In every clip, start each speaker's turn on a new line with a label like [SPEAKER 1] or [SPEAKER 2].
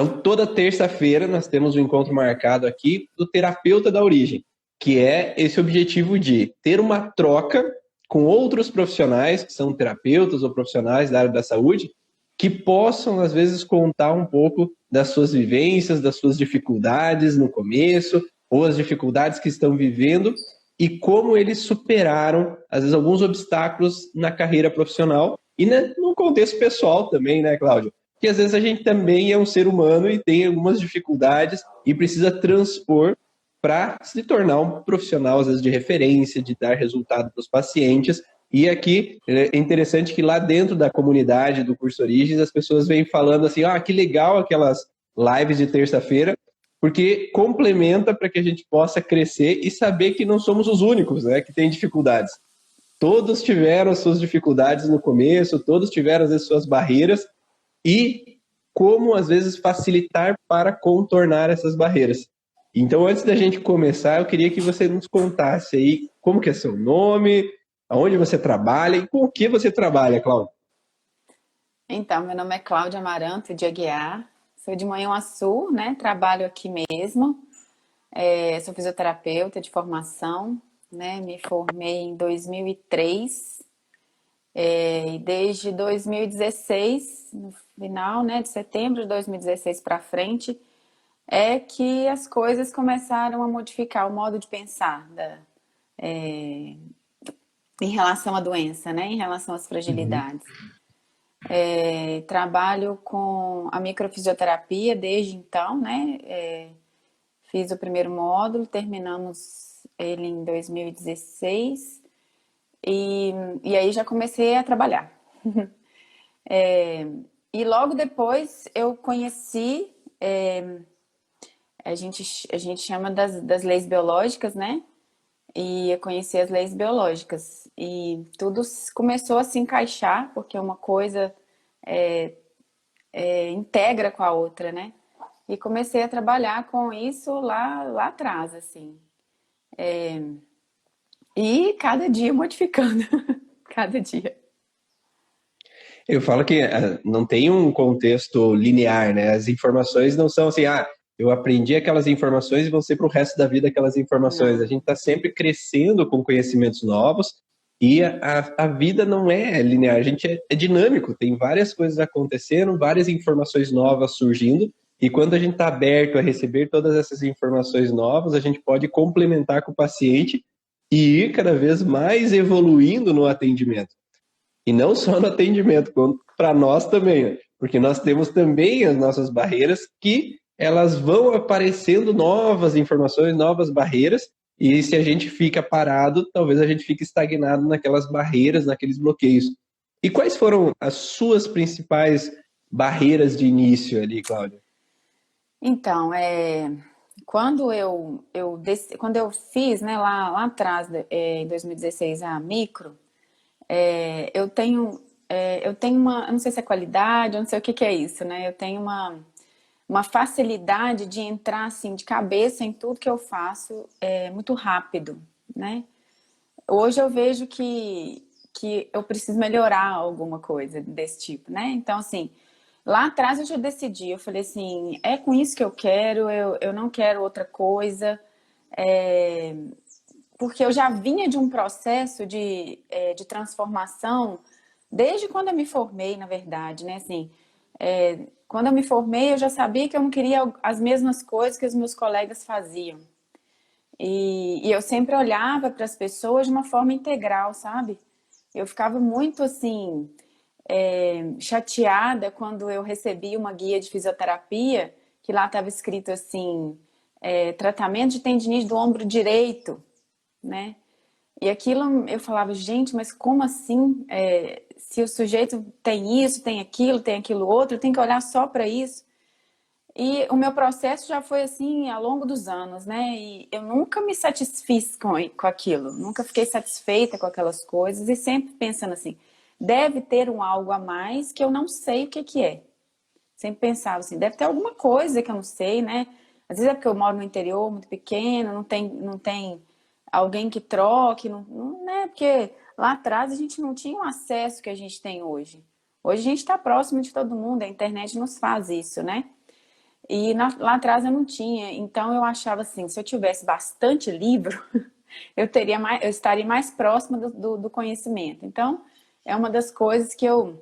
[SPEAKER 1] Então, toda terça-feira nós temos um encontro marcado aqui do terapeuta da origem, que é esse objetivo de ter uma troca com outros profissionais, que são terapeutas ou profissionais da área da saúde, que possam, às vezes, contar um pouco das suas vivências, das suas dificuldades no começo, ou as dificuldades que estão vivendo, e como eles superaram, às vezes, alguns obstáculos na carreira profissional e no contexto pessoal também, né, Cláudio? Porque às vezes a gente também é um ser humano e tem algumas dificuldades e precisa transpor para se tornar um profissional, às vezes, de referência, de dar resultado para os pacientes. E aqui é interessante que lá dentro da comunidade do Curso Origens, as pessoas vêm falando assim, que legal aquelas lives de terça-feira, porque complementa para que a gente possa crescer e saber que não somos os únicos, né, que têm dificuldades. Todos tiveram as suas dificuldades no começo, todos tiveram, às vezes, suas barreiras, e como, às vezes, facilitar para contornar essas barreiras. Então, antes da gente começar, eu queria que você nos contasse aí como que é seu nome, aonde você trabalha e com o que você trabalha, Cláudia.
[SPEAKER 2] Então, meu nome é Cláudia Amaranto de Aguiar, sou de Manhuaçu, né? Trabalho aqui mesmo, sou fisioterapeuta de formação, né? Me formei em 2003 e desde 2016, no final, né, de setembro de 2016 para frente, é que as coisas começaram a modificar o modo de pensar em relação à doença, né? Em relação às
[SPEAKER 1] Uhum.
[SPEAKER 2] fragilidades. Trabalho com a microfisioterapia desde então, né? Fiz o primeiro módulo, terminamos ele em 2016 e aí já comecei a trabalhar. E logo depois eu conheci, a gente chama das leis biológicas, né? E eu conheci as leis biológicas e tudo começou a se encaixar, porque uma coisa integra com a outra, né? E comecei a trabalhar com isso lá atrás, assim. E cada dia modificando, cada dia.
[SPEAKER 1] Eu falo que não tem um contexto linear, né? As informações não são assim, eu aprendi aquelas informações e vão ser para o resto da vida aquelas informações. A
[SPEAKER 2] Não.
[SPEAKER 1] gente está sempre crescendo com conhecimentos novos e a vida não é linear, a gente é dinâmico, tem várias coisas acontecendo, várias informações novas surgindo, e quando a gente está aberto a receber todas essas informações novas, a gente pode complementar com o paciente e ir cada vez mais evoluindo no atendimento. E não só no atendimento, quanto para nós também, né? Porque nós temos também as nossas barreiras que elas vão aparecendo novas informações, novas barreiras, e se a gente fica parado, talvez a gente fique estagnado naquelas barreiras, naqueles bloqueios. E quais foram as suas principais barreiras de início ali, Cláudia?
[SPEAKER 2] Então, quando eu fiz, né, lá atrás, em 2016, a micro, eu tenho uma, eu não sei se é qualidade, eu não sei o que que é isso, né? Eu tenho uma facilidade de entrar assim de cabeça em tudo que eu faço muito rápido, né? Hoje eu vejo que eu preciso melhorar alguma coisa desse tipo, né? Então, assim, lá atrás eu já decidi, eu falei assim, é com isso que eu quero, eu não quero outra coisa, é, porque eu já vinha de um processo de transformação desde quando eu me formei, na verdade, né? Assim, quando eu me formei, eu já sabia que eu não queria as mesmas coisas que os meus colegas faziam. E eu sempre olhava para as pessoas de uma forma integral, sabe? Eu ficava muito assim, chateada quando eu recebi uma guia de fisioterapia, que lá estava escrito assim, tratamento de tendinite do ombro direito, né? E aquilo eu falava, gente, mas como assim? Se o sujeito tem aquilo outro, eu tenho que olhar só para isso. E o meu processo já foi assim ao longo dos anos, né? E eu nunca me satisfiz com aquilo, nunca fiquei satisfeita com aquelas coisas e sempre pensando assim, deve ter um algo a mais que eu não sei o que que é. Sempre pensava assim, deve ter alguma coisa que eu não sei, né? Às vezes é porque eu moro no interior, muito pequeno, não tem alguém que troque, não, né? Porque lá atrás a gente não tinha o acesso que a gente tem hoje. Hoje a gente está próximo de todo mundo, a internet nos faz isso, né? E lá atrás eu não tinha. Então eu achava assim, se eu tivesse bastante livro, eu estaria mais próxima do conhecimento. Então, é uma das coisas que eu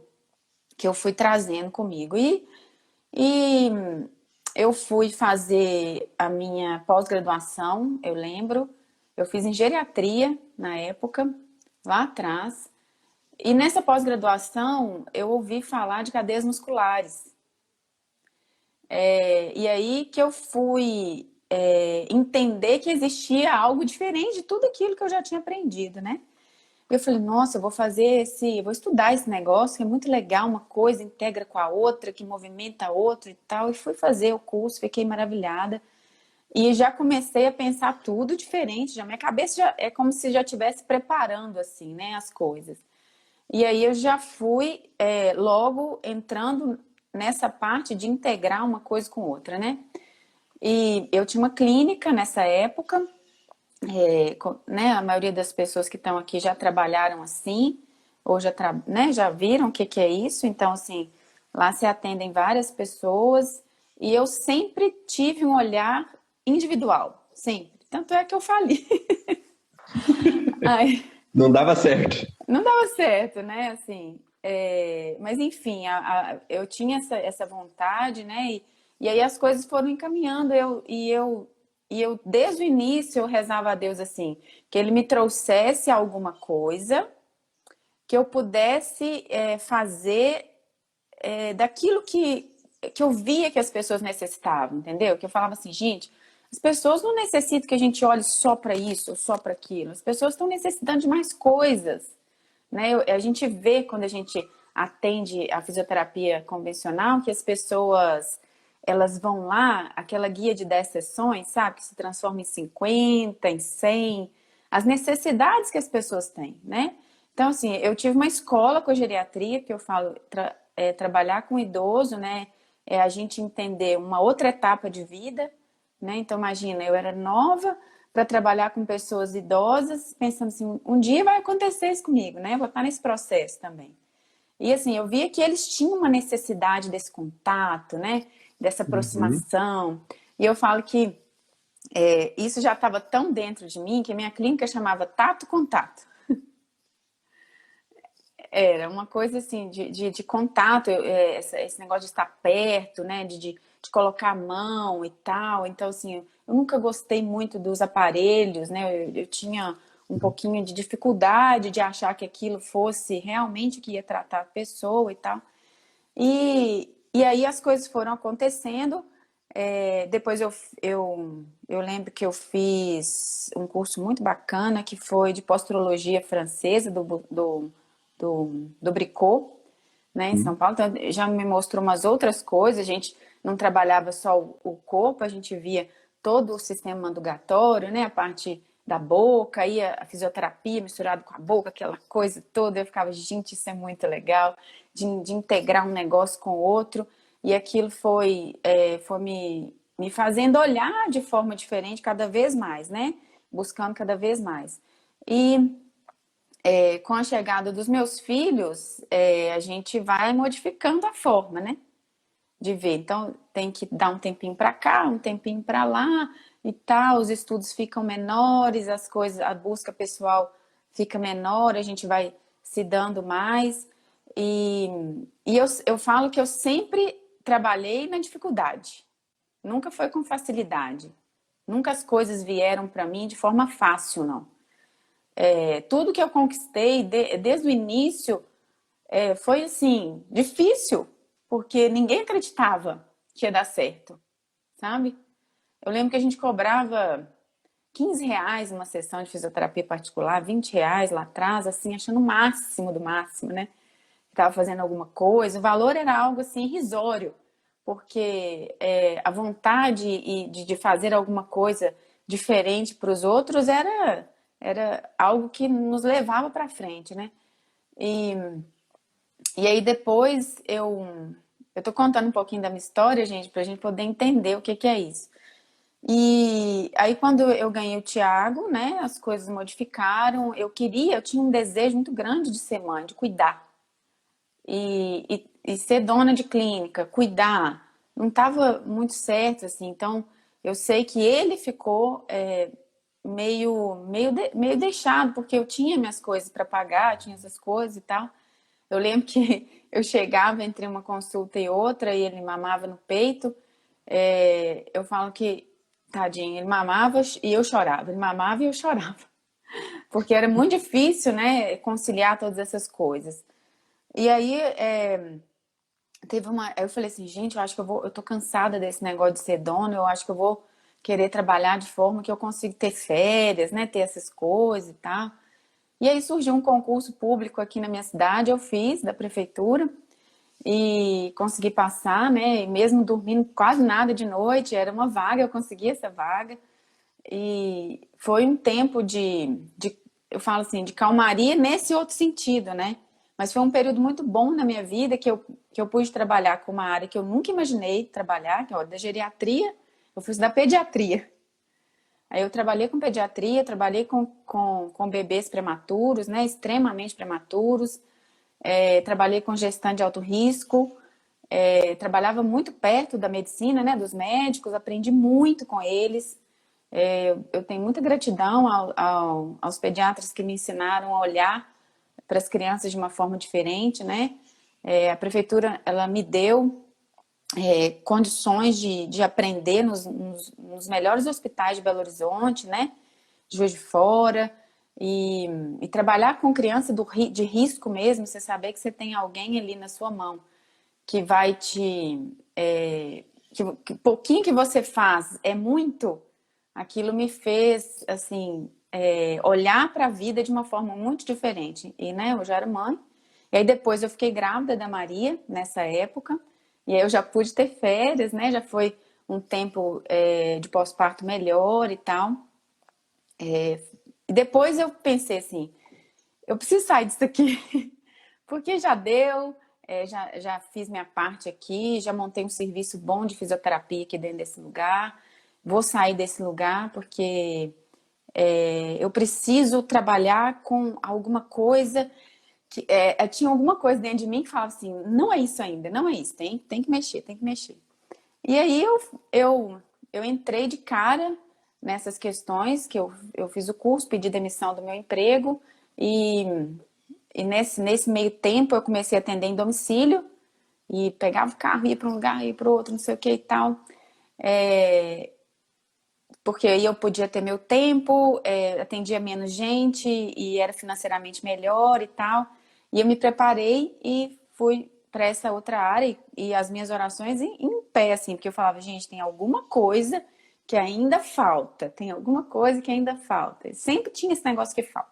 [SPEAKER 2] fui trazendo comigo. E eu fui fazer a minha pós-graduação, eu lembro. Eu fiz em geriatria na época, lá atrás. E nessa pós-graduação, eu ouvi falar de cadeias musculares. E aí que eu fui entender que existia algo diferente de tudo aquilo que eu já tinha aprendido, né? Eu falei, nossa, eu vou estudar esse negócio, que é muito legal, uma coisa integra com a outra, que movimenta a outra e tal. E fui fazer o curso, fiquei maravilhada. E já comecei a pensar tudo diferente, já minha cabeça já é como se já estivesse preparando assim, né, as coisas. E aí eu já fui logo entrando nessa parte de integrar uma coisa com outra, né? E eu tinha uma clínica nessa época, né? A maioria das pessoas que estão aqui já trabalharam assim, ou né, já viram o que é isso. Então, assim, lá se atendem várias pessoas e eu sempre tive um olhar individual, sempre. Tanto é que eu falei. Ai,
[SPEAKER 1] Não dava certo.
[SPEAKER 2] não dava certo, né? Assim, mas enfim, eu tinha essa vontade, né? E aí as coisas foram encaminhando. E eu, desde o início, eu rezava a Deus assim, que Ele me trouxesse alguma coisa que eu pudesse fazer daquilo que eu via que as pessoas necessitavam, entendeu? Que eu falava assim, gente, as pessoas não necessitam que a gente olhe só para isso ou só para aquilo. As pessoas estão necessitando de mais coisas, né? A gente vê quando a gente atende a fisioterapia convencional que as pessoas elas vão lá, aquela guia de 10 sessões, sabe? Que se transforma em 50, em 100, as necessidades que as pessoas têm, né? Então, assim, eu tive uma escola com geriatria, que eu falo, trabalhar com idoso, né? É a gente entender uma outra etapa de vida, né? Então, imagina, eu era nova para trabalhar com pessoas idosas, pensando assim, um dia vai acontecer isso comigo, né? Eu vou estar nesse processo também. E assim, eu via que eles tinham uma necessidade desse contato, né? Dessa
[SPEAKER 1] Uhum.
[SPEAKER 2] aproximação. E eu falo que isso já estava tão dentro de mim que a minha clínica chamava Tato Contato. Era uma coisa assim de contato, esse negócio de estar perto, né? De colocar a mão e tal. Então, assim, eu nunca gostei muito dos aparelhos, né? Eu tinha um pouquinho de dificuldade de achar que aquilo fosse realmente que ia tratar a pessoa e tal. E aí as coisas foram acontecendo. Depois eu lembro que eu fiz um curso muito bacana que foi de posturologia francesa do Bricot, né, em São
[SPEAKER 1] Uhum.
[SPEAKER 2] Paulo. Então, já me mostrou umas outras coisas. A gente não trabalhava só o corpo, a gente via todo o sistema mandugatório, né, a parte da boca, aí a fisioterapia misturado com a boca, aquela coisa toda. Eu ficava, gente, isso é muito legal, de integrar um negócio com o outro. E aquilo foi me fazendo olhar de forma diferente cada vez mais, né? Buscando cada vez mais. E com a chegada dos meus filhos, a gente vai modificando a forma, né? De ver. Então, tem que dar um tempinho para cá, um tempinho para lá e tal. Os estudos ficam menores, as coisas, a busca pessoal fica menor, a gente vai se dando mais. E eu falo que eu sempre trabalhei na dificuldade. Nunca foi com facilidade. Nunca as coisas vieram para mim de forma fácil, não. Tudo que eu conquistei desde o início foi assim, difícil, porque ninguém acreditava que ia dar certo, sabe? Eu lembro que a gente cobrava R$ 15 uma sessão de fisioterapia particular, R$ 20 lá atrás, assim, achando o máximo do máximo, né? Estava fazendo alguma coisa, o valor era algo assim irrisório, porque a vontade de fazer alguma coisa diferente para os outros era algo que nos levava para frente, né? E, e aí depois eu tô contando um pouquinho da minha história, gente, para a gente poder entender o que é isso. E aí quando eu ganhei o Thiago, né, as coisas modificaram. Eu tinha um desejo muito grande de ser mãe, de cuidar e ser dona de clínica, cuidar. não estava muito certo, assim. Então, eu sei que ele ficou meio deixado, porque eu tinha minhas coisas para pagar, tinha essas coisas e tal. Eu lembro que eu chegava entre uma consulta e outra e ele mamava no peito. Eu falo que, tadinho, ele mamava e eu chorava. Ele mamava e eu chorava. Porque era muito difícil, né, conciliar todas essas coisas. E aí, eu falei assim, gente, eu acho que eu tô cansada desse negócio de ser dona, eu acho que eu vou querer trabalhar de forma que eu consiga ter férias, né, ter essas coisas e tal. E aí surgiu um concurso público aqui na minha cidade, eu fiz, da prefeitura, e consegui passar, né, e mesmo dormindo quase nada de noite, era uma vaga, eu consegui essa vaga. E foi um tempo eu falo assim, de calmaria nesse outro sentido, né? Mas foi um período muito bom na minha vida que eu pude trabalhar com uma área que eu nunca imaginei trabalhar, que é a da geriatria. Eu fui da pediatria. Aí eu trabalhei com pediatria, trabalhei com bebês prematuros, né? Extremamente prematuros. Trabalhei com gestante de alto risco. Trabalhava muito perto da medicina, né? Dos médicos, aprendi muito com eles. Eu tenho muita gratidão aos pediatras que me ensinaram a olhar para as crianças de uma forma diferente, né? A prefeitura, ela me deu condições de aprender nos melhores hospitais de Belo Horizonte, né? De Juiz de Fora, e trabalhar com criança de risco mesmo, você saber que você tem alguém ali na sua mão que vai que pouquinho que você faz é muito, aquilo me fez, assim, olhar para a vida de uma forma muito diferente. E, né, eu já era mãe, e aí depois eu fiquei grávida da Maria, nessa época, e aí eu já pude ter férias, né, já foi um tempo de pós-parto melhor e tal. E depois eu pensei assim, eu preciso sair disso aqui, porque já deu, já fiz minha parte aqui, já montei um serviço bom de fisioterapia aqui dentro desse lugar. Vou sair desse lugar porque eu preciso trabalhar com alguma coisa que tinha alguma coisa dentro de mim que falava assim, não é isso ainda, não é isso, tem que mexer, tem que mexer. E aí eu entrei de cara nessas questões que eu fiz o curso, pedi demissão do meu emprego e nesse meio tempo eu comecei a atender em domicílio e pegava o carro, ia para um lugar, ia para o outro, não sei o que e tal. Porque aí eu podia ter meu tempo, atendia menos gente e era financeiramente melhor e tal. E eu me preparei e fui para essa outra área e as minhas orações em pé, assim, porque eu falava, gente, tem alguma coisa que ainda falta, tem alguma coisa que ainda falta. Sempre tinha esse negócio que falta.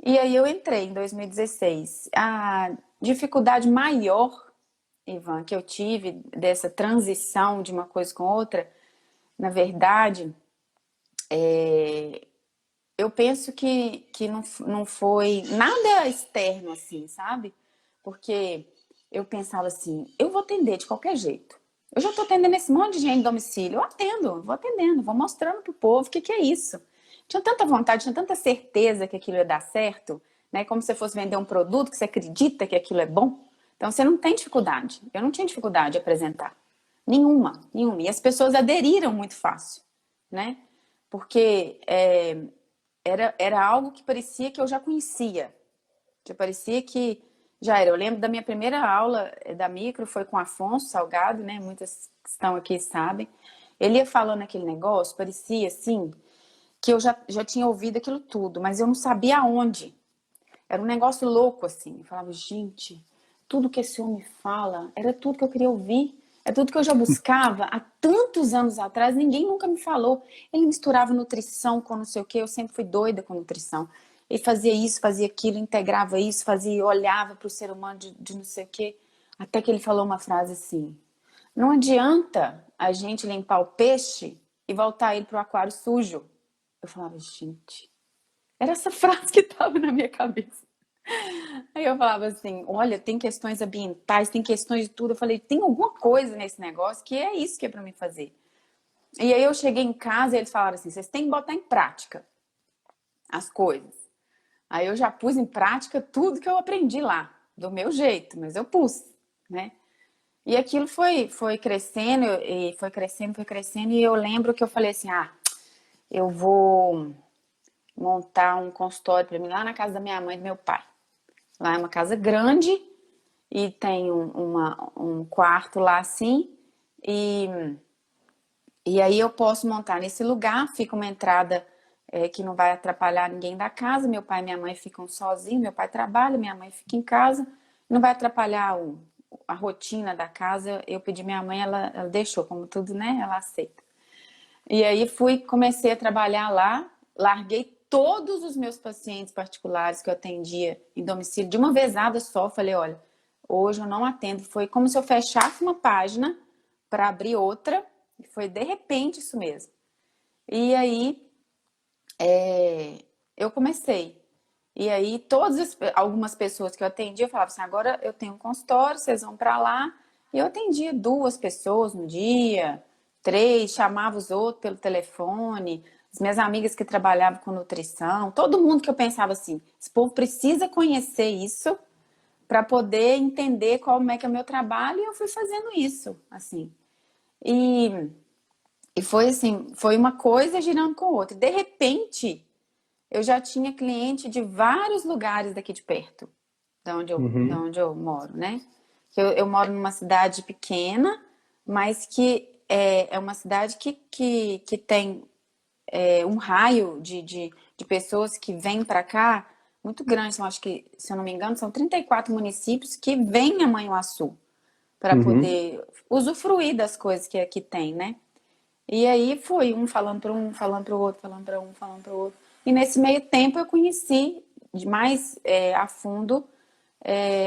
[SPEAKER 2] E aí eu entrei em 2016. A dificuldade maior, Ivan, que eu tive dessa transição de uma coisa com outra, na verdade, eu penso que não foi nada externo, assim, sabe? Porque eu pensava assim, eu vou atender de qualquer jeito. Eu já tô atendendo esse monte de gente em domicílio. Eu atendo, vou atendendo, vou mostrando pro povo o que é isso. Tinha tanta vontade, tinha tanta certeza que aquilo ia dar certo, né? Como se você fosse vender um produto que você acredita que aquilo é bom. Então você não tem dificuldade. Eu não tinha dificuldade de apresentar. Nenhuma, nenhuma. E as pessoas aderiram muito fácil, né? Porque era algo que parecia que eu já conhecia. Já parecia que já era. Eu lembro da minha primeira aula da micro, foi com Afonso Salgado, né? Muitas que estão aqui sabem. Ele ia falando aquele negócio, parecia assim, que eu já tinha ouvido aquilo tudo, mas eu não sabia aonde. Era um negócio louco, assim. Eu falava, gente, tudo que esse homem fala era tudo que eu queria ouvir. É tudo que eu já buscava há tantos anos atrás, ninguém nunca me falou. Ele misturava nutrição com não sei o quê, eu sempre fui doida com nutrição. Ele fazia isso, fazia aquilo, integrava isso, olhava para o ser humano de não sei o quê. Até que ele falou uma frase assim: não adianta a gente limpar o peixe e voltar ele para o aquário sujo. Eu falava, gente, era essa frase que estava na minha cabeça. Aí eu falava assim, olha, tem questões ambientais, tem questões de tudo. Eu falei, tem alguma coisa nesse negócio que é isso que é para mim fazer. E aí eu cheguei em casa e eles falaram assim, vocês têm que botar em prática as coisas. Aí eu já pus em prática tudo que eu aprendi lá, do meu jeito, mas eu pus, né? E aquilo foi crescendo, e foi crescendo, e eu lembro que eu falei assim, eu vou montar um consultório para mim lá na casa da minha mãe e do meu pai. Lá é uma casa grande e tem um quarto lá assim, e, e aí eu posso montar nesse lugar, fica uma entrada que não vai atrapalhar ninguém da casa, meu pai e minha mãe ficam sozinhos, meu pai trabalha, minha mãe fica em casa, não vai atrapalhar a rotina da casa. Eu pedi minha mãe, ela deixou, como tudo, né? Ela aceita. E aí comecei a trabalhar lá, larguei todos os meus pacientes particulares que eu atendia em domicílio de uma vezada só. Falei, olha, hoje eu não atendo. Foi como se eu fechasse uma página para abrir outra. Foi de repente isso mesmo. E aí eu comecei. E aí algumas pessoas que eu atendia, eu falava assim, agora eu tenho um consultório, vocês vão para lá. E eu atendia 2 pessoas no dia, 3, chamava os outros pelo telefone, as minhas amigas que trabalhavam com nutrição, todo mundo que eu pensava assim, esse povo precisa conhecer isso para poder entender como é que é o meu trabalho, e eu fui fazendo isso, assim. E foi assim, foi uma coisa girando com outra. De repente, eu já tinha cliente de vários lugares daqui de perto, da
[SPEAKER 1] Uhum.
[SPEAKER 2] onde eu moro, né? Eu moro numa cidade pequena, mas que é uma cidade que tem um raio de pessoas que vêm para cá muito grande. Então, acho que, se eu não me engano, são 34 municípios que vêm a Manhuaçu para
[SPEAKER 1] Uhum.
[SPEAKER 2] poder usufruir das coisas que aqui tem, né? E aí foi um falando para um, falando para o outro, falando para um, falando para o outro. E nesse meio tempo eu conheci mais a fundo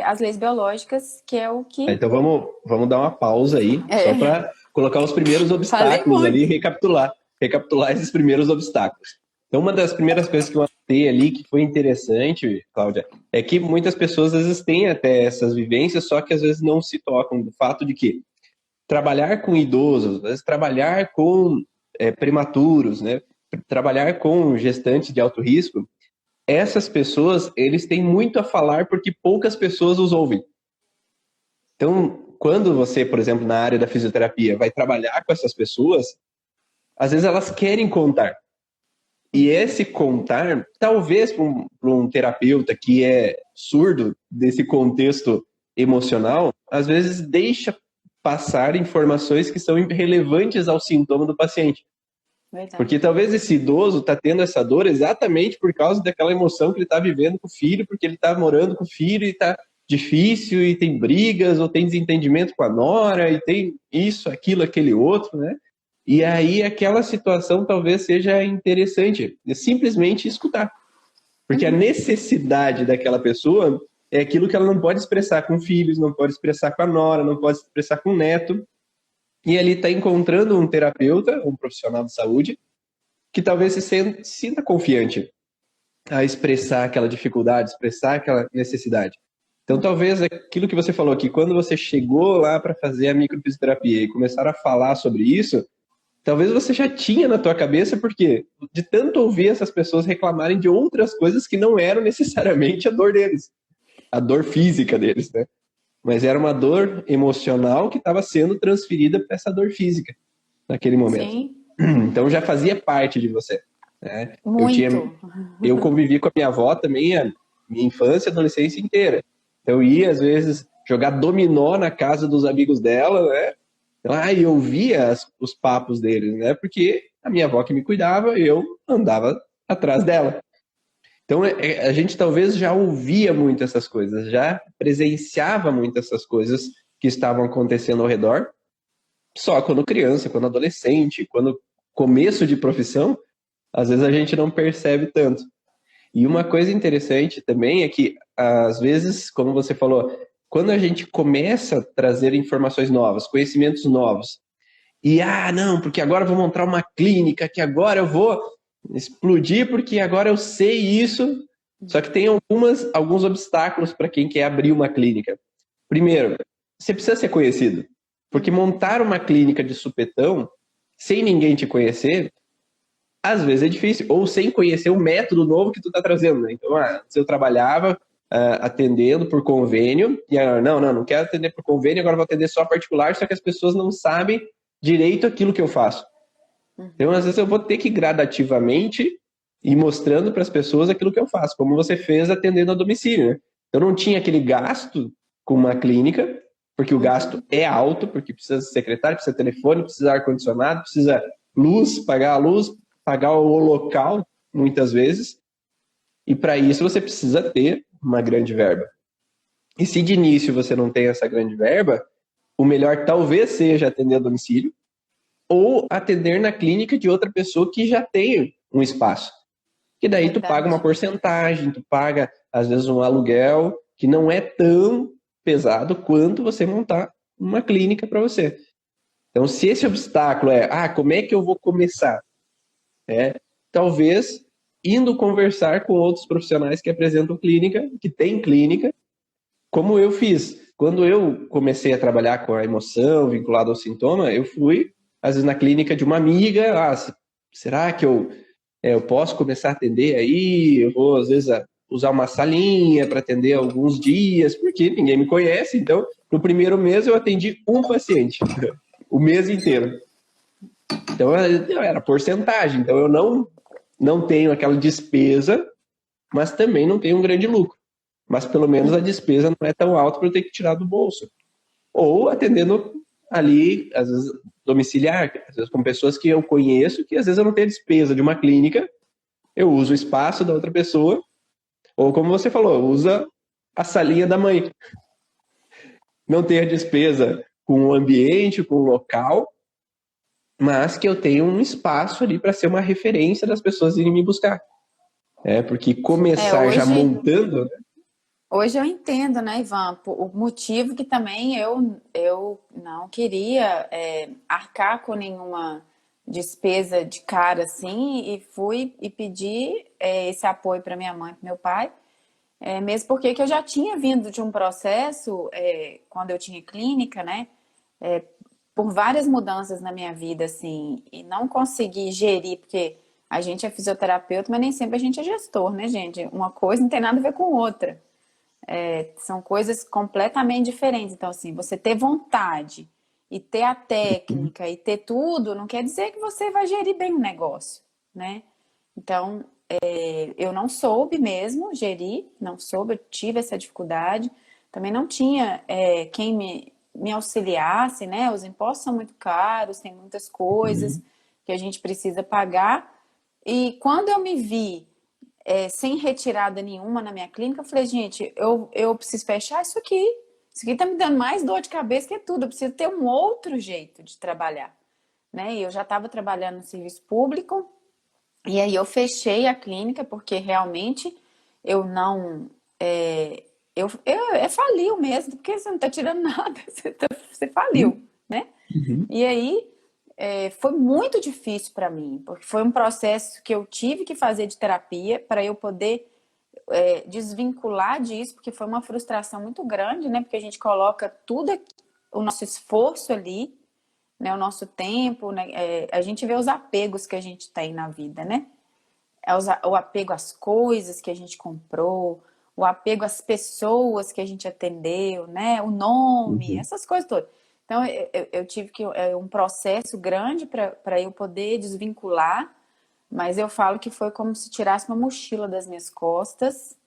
[SPEAKER 2] as leis biológicas, que é o que...
[SPEAKER 1] Então vamos dar uma pausa aí, só
[SPEAKER 2] É,
[SPEAKER 1] para colocar os primeiros
[SPEAKER 2] falei
[SPEAKER 1] obstáculos ali,
[SPEAKER 2] muito.
[SPEAKER 1] recapitular esses primeiros obstáculos. Então, uma das primeiras coisas que eu anotei ali que foi interessante, Cláudia, é que muitas pessoas às vezes têm até essas vivências, só que às vezes não se tocam do fato de que trabalhar com idosos, às vezes trabalhar com prematuros, né? Trabalhar com gestantes de alto risco, essas pessoas, eles têm muito a falar porque poucas pessoas os ouvem. Então, quando você, por exemplo, na área da fisioterapia, vai trabalhar com essas pessoas, às vezes elas querem contar. E esse contar, talvez para um terapeuta que é surdo desse contexto emocional, às vezes deixa passar informações que são relevantes ao sintoma do paciente. Porque
[SPEAKER 2] Verdade.
[SPEAKER 1] talvez esse idoso está tendo essa dor exatamente por causa daquela emoção que ele está vivendo com o filho, porque ele está morando com o filho e está difícil, e tem brigas, ou tem desentendimento com a nora, e tem isso, aquilo, aquele outro, né? E aí aquela situação talvez seja interessante, simplesmente escutar. Porque a
[SPEAKER 2] Uhum.
[SPEAKER 1] necessidade daquela pessoa é aquilo que ela não pode expressar com filhos, não pode expressar com a nora, não pode expressar com o neto. E ali está encontrando um terapeuta, um profissional de saúde, que talvez se sinta confiante a expressar aquela dificuldade, expressar aquela necessidade. Então, talvez aquilo que você falou aqui, quando você chegou lá para fazer a microfisioterapia e começaram a falar sobre isso, talvez você já tinha na tua cabeça, porque de tanto ouvir essas pessoas reclamarem de outras coisas que não eram necessariamente a dor deles, a dor física deles, né? Mas era uma dor emocional que estava sendo transferida para essa dor física naquele momento.
[SPEAKER 2] Sim,
[SPEAKER 1] Então já fazia parte de você, né?
[SPEAKER 2] muito.
[SPEAKER 1] Eu convivi com a minha avó também a minha infância e adolescência inteira. Então eu ia às vezes jogar dominó na casa dos amigos dela, né? E eu via os papos deles, né? Porque a minha avó que me cuidava, eu andava atrás dela. Então a gente talvez já ouvia muito essas coisas, já presenciava muito essas coisas que estavam acontecendo ao redor, só quando criança, quando adolescente, quando começo de profissão, às vezes a gente não percebe tanto. E uma coisa interessante também é que, às vezes, como você falou, quando a gente começa a trazer informações novas, conhecimentos novos, e, não, porque agora eu vou montar uma clínica, que agora eu vou explodir, porque agora eu sei isso. Só que tem alguns obstáculos para quem quer abrir uma clínica. Primeiro, você precisa ser conhecido. Porque
[SPEAKER 2] Uhum.
[SPEAKER 1] montar uma clínica de supetão, sem ninguém te conhecer, às vezes é difícil, ou sem conhecer o método novo que tu tá trazendo, né? Então, se eu trabalhava atendendo por convênio, e agora, não quero atender por convênio, agora vou atender só particular, só que as pessoas não sabem direito aquilo que eu faço. Então, às vezes, eu vou ter que gradativamente ir mostrando para as pessoas aquilo que eu faço, como você fez atendendo a domicílio, né? Eu não tinha aquele gasto com uma clínica, porque o gasto é alto, porque precisa de secretário, precisa de telefone, precisa de ar-condicionado, precisa luz, pagar a luz, pagar o local, muitas vezes. E para isso você precisa ter uma grande verba. E se de início você não tem essa grande verba, o melhor talvez seja atender a domicílio ou atender na clínica de outra pessoa que já tem um espaço. Que daí tu paga uma porcentagem, tu paga às vezes um aluguel que não é tão pesado quanto você montar uma clínica para você. Então, se esse obstáculo como é que eu vou começar? Talvez indo conversar com outros profissionais que apresentam clínica, que têm clínica, como eu fiz. Quando eu comecei a trabalhar com a emoção vinculada ao sintoma, eu fui, às vezes, na clínica de uma amiga. Será que eu posso começar a atender aí? Eu vou, às vezes, usar uma salinha para atender alguns dias, porque ninguém me conhece. Então, no primeiro mês, eu atendi um paciente, o mês inteiro. Então, era porcentagem. Então, eu não tenho aquela despesa, mas também não tenho um grande lucro. Mas pelo menos a despesa não é tão alta para eu ter que tirar do bolso. Ou atendendo ali, às vezes, domiciliar, às vezes com pessoas que eu conheço, que às vezes eu não tenho despesa de uma clínica, eu uso o espaço da outra pessoa, ou como você falou, usa a salinha da mãe. Não tenho a despesa com o ambiente, com o local, mas que eu tenho um espaço ali para ser uma referência das pessoas irem me buscar. Porque começar já montando... Né?
[SPEAKER 2] Hoje eu entendo, né, Ivan, o motivo que também eu não queria arcar com nenhuma despesa de cara assim, e fui e pedi esse apoio para minha mãe e para meu pai, mesmo porque que eu já tinha vindo de um processo, quando eu tinha clínica, né, por várias mudanças na minha vida, assim, e não consegui gerir, porque a gente é fisioterapeuta, mas nem sempre a gente é gestor, né, gente? Uma coisa não tem nada a ver com outra. São coisas completamente diferentes. Então, assim, você ter vontade e ter a técnica e ter tudo, não quer dizer que você vai gerir bem o negócio, né? Então, eu não soube mesmo gerir, não soube, eu tive essa dificuldade. Também não tinha quem me auxiliasse, né? Os impostos são muito caros, tem muitas coisas que a gente precisa pagar. E quando eu me vi sem retirada nenhuma na minha clínica, eu falei, gente, eu preciso fechar isso aqui. Isso aqui tá me dando mais dor de cabeça que tudo. Eu preciso ter um outro jeito de trabalhar, né? E eu já estava trabalhando no serviço público, e aí eu fechei a clínica, porque realmente eu não... faliu mesmo, porque você não está tirando nada, você faliu, né? E aí foi muito difícil para mim, porque foi um processo que eu tive que fazer de terapia para eu poder desvincular disso, porque foi uma frustração muito grande, né? Porque a gente coloca tudo, o nosso esforço ali, né? O nosso tempo, né? A gente vê os apegos que a gente tem na vida, né? O apego às coisas que a gente comprou, o apego às pessoas que a gente atendeu, né? O nome, essas coisas todas. Então, eu tive um processo grande para eu poder desvincular, mas eu falo que foi como se tirasse uma mochila das minhas costas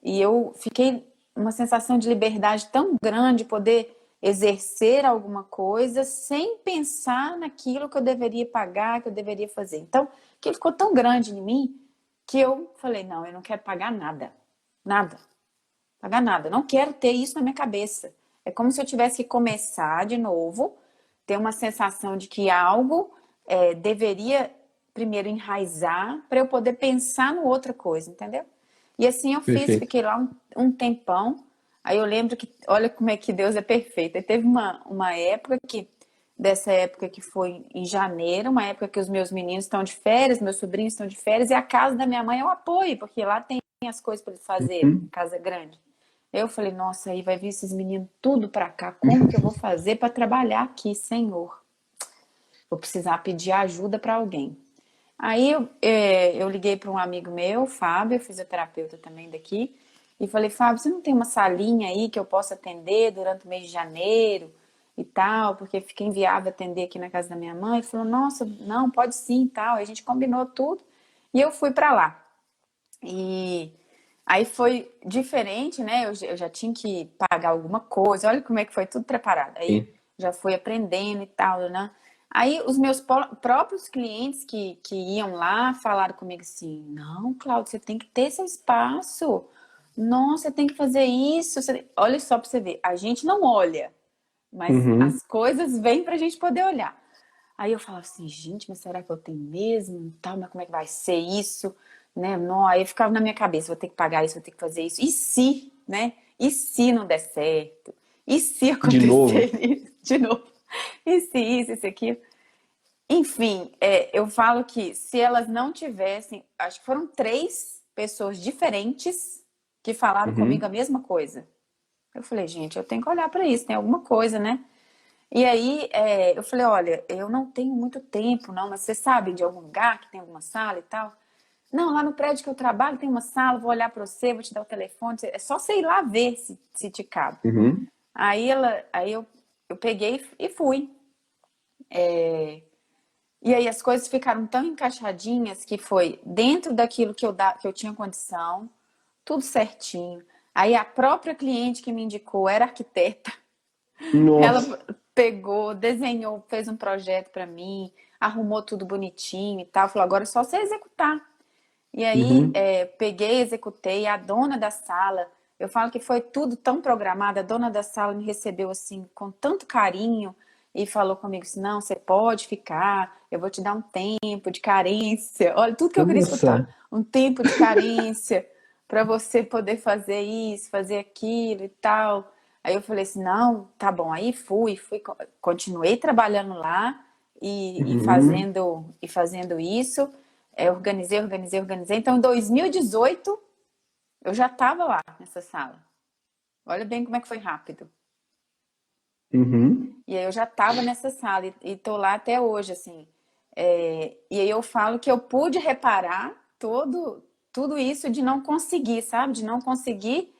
[SPEAKER 2] e eu fiquei uma sensação de liberdade tão grande, poder exercer alguma coisa sem pensar naquilo que eu deveria pagar, que eu deveria fazer. Então, aquilo ficou tão grande em mim que eu falei, não, eu não quero pagar nada. Nada. Pagar nada. Não quero ter isso na minha cabeça. É como se eu tivesse que começar de novo, ter uma sensação de que algo deveria primeiro enraizar para eu poder pensar no outra coisa, entendeu? E assim eu fiz,
[SPEAKER 1] Perfeito.
[SPEAKER 2] fiquei lá um tempão. Aí eu lembro que, olha como é que Deus é perfeito. Aí teve uma época dessa época que foi em janeiro, uma época que os meus meninos estão de férias, meus sobrinhos estão de férias, e a casa da minha mãe eu apoio, porque lá tem as coisas para eles fazerem, casa grande. Eu falei, nossa, aí vai vir esses meninos tudo para cá, como que eu vou fazer para trabalhar aqui, Senhor? Vou precisar pedir ajuda para alguém. Aí eu liguei para um amigo meu, Fábio, fisioterapeuta também daqui, e falei, Fábio, você não tem uma salinha aí que eu possa atender durante o mês de janeiro e tal, porque fica inviável atender aqui na casa da minha mãe. Ele falou, nossa, não, pode sim e tal. Aí a gente combinou tudo e eu fui para lá. E aí foi diferente, né? Eu já tinha que pagar alguma coisa. Olha como é que foi tudo preparado. Aí
[SPEAKER 1] Sim.
[SPEAKER 2] já fui aprendendo e tal, né? Aí os meus próprios clientes que iam lá falaram comigo assim: não, Cláudia, você tem que ter seu espaço. Nossa, você tem que fazer isso. Olha só para você ver, a gente não olha, mas
[SPEAKER 1] Uhum.
[SPEAKER 2] as coisas vêm para a gente poder olhar. Aí eu falava assim, gente, mas será que eu tenho mesmo? Tal, mas como é que vai ser isso? Né? Não, aí ficava na minha cabeça, vou ter que pagar isso, vou ter que fazer isso. E se, né? E se não der certo? E se
[SPEAKER 1] De novo.
[SPEAKER 2] acontecer isso de novo? E se isso, isso, aquilo? Enfim, eu falo que se elas não tivessem, acho que foram 3 pessoas diferentes que falaram comigo a
[SPEAKER 1] Uhum.
[SPEAKER 2] mesma coisa. Eu falei, gente, eu tenho que olhar para isso, tem alguma coisa, né? E aí eu falei, olha, eu não tenho muito tempo, não, mas você sabe de algum lugar que tem alguma sala e tal? Não, lá no prédio que eu trabalho tem uma sala, vou olhar para você, vou te dar o telefone, é só você ir lá ver se te cabe.
[SPEAKER 1] Uhum.
[SPEAKER 2] Aí eu peguei e fui. E aí as coisas ficaram tão encaixadinhas que foi dentro daquilo que eu tinha condição, tudo certinho. Aí a própria cliente que me indicou era arquiteta. Ela
[SPEAKER 1] Nossa.
[SPEAKER 2] pegou, desenhou, fez um projeto para mim, arrumou tudo bonitinho e tal. Falou, agora é só você executar. E aí
[SPEAKER 1] Uhum.
[SPEAKER 2] peguei, executei. A dona da sala, eu falo que foi tudo tão programado. A dona da sala me recebeu assim com tanto carinho e falou comigo assim, não, você pode ficar, eu vou te dar um tempo de carência. Olha, tudo que eu queria escutar.
[SPEAKER 1] Nossa.
[SPEAKER 2] Um tempo de carência para você poder fazer isso, fazer aquilo e tal. Aí eu falei assim, não, tá bom. Aí continuei trabalhando lá e
[SPEAKER 1] Uhum.
[SPEAKER 2] fazendo isso. Organizei. Então, em 2018, eu já estava lá nessa sala. Olha bem como é que foi rápido.
[SPEAKER 1] Uhum.
[SPEAKER 2] E aí eu já estava nessa sala e tô lá até hoje, assim. E aí eu falo que eu pude reparar tudo isso de não conseguir, sabe? De não conseguir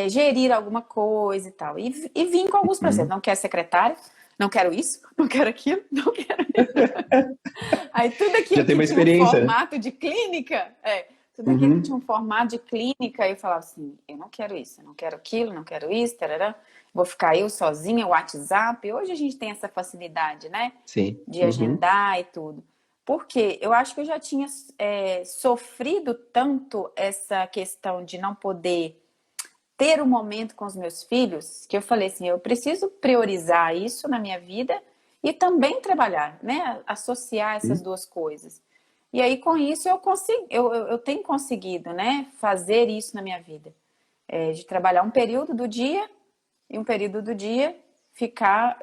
[SPEAKER 2] gerir alguma coisa e tal. E vim com alguns processos.
[SPEAKER 1] Uhum.
[SPEAKER 2] Não quero secretária, não quero isso, não quero aquilo, não quero. Aí tudo
[SPEAKER 1] Já
[SPEAKER 2] aquilo
[SPEAKER 1] tem
[SPEAKER 2] que
[SPEAKER 1] uma
[SPEAKER 2] tinha um
[SPEAKER 1] experiência, né?
[SPEAKER 2] formato de clínica, tudo aquilo que tinha um
[SPEAKER 1] Uhum.
[SPEAKER 2] formato de clínica, eu falava assim, eu não quero isso, eu não quero aquilo, não quero isso, tarará. Vou ficar eu sozinha, o WhatsApp. Hoje a gente tem essa facilidade, né?
[SPEAKER 1] Sim.
[SPEAKER 2] De
[SPEAKER 1] Uhum.
[SPEAKER 2] agendar e tudo. Porque eu acho que eu já tinha sofrido tanto essa questão de não poder ter um momento com os meus filhos, que eu falei assim, eu preciso priorizar isso na minha vida e também trabalhar, né? Associar essas
[SPEAKER 1] Uhum.
[SPEAKER 2] duas coisas. E aí, com isso, eu tenho conseguido, né? Fazer isso na minha vida. De trabalhar um período do dia e um período do dia ficar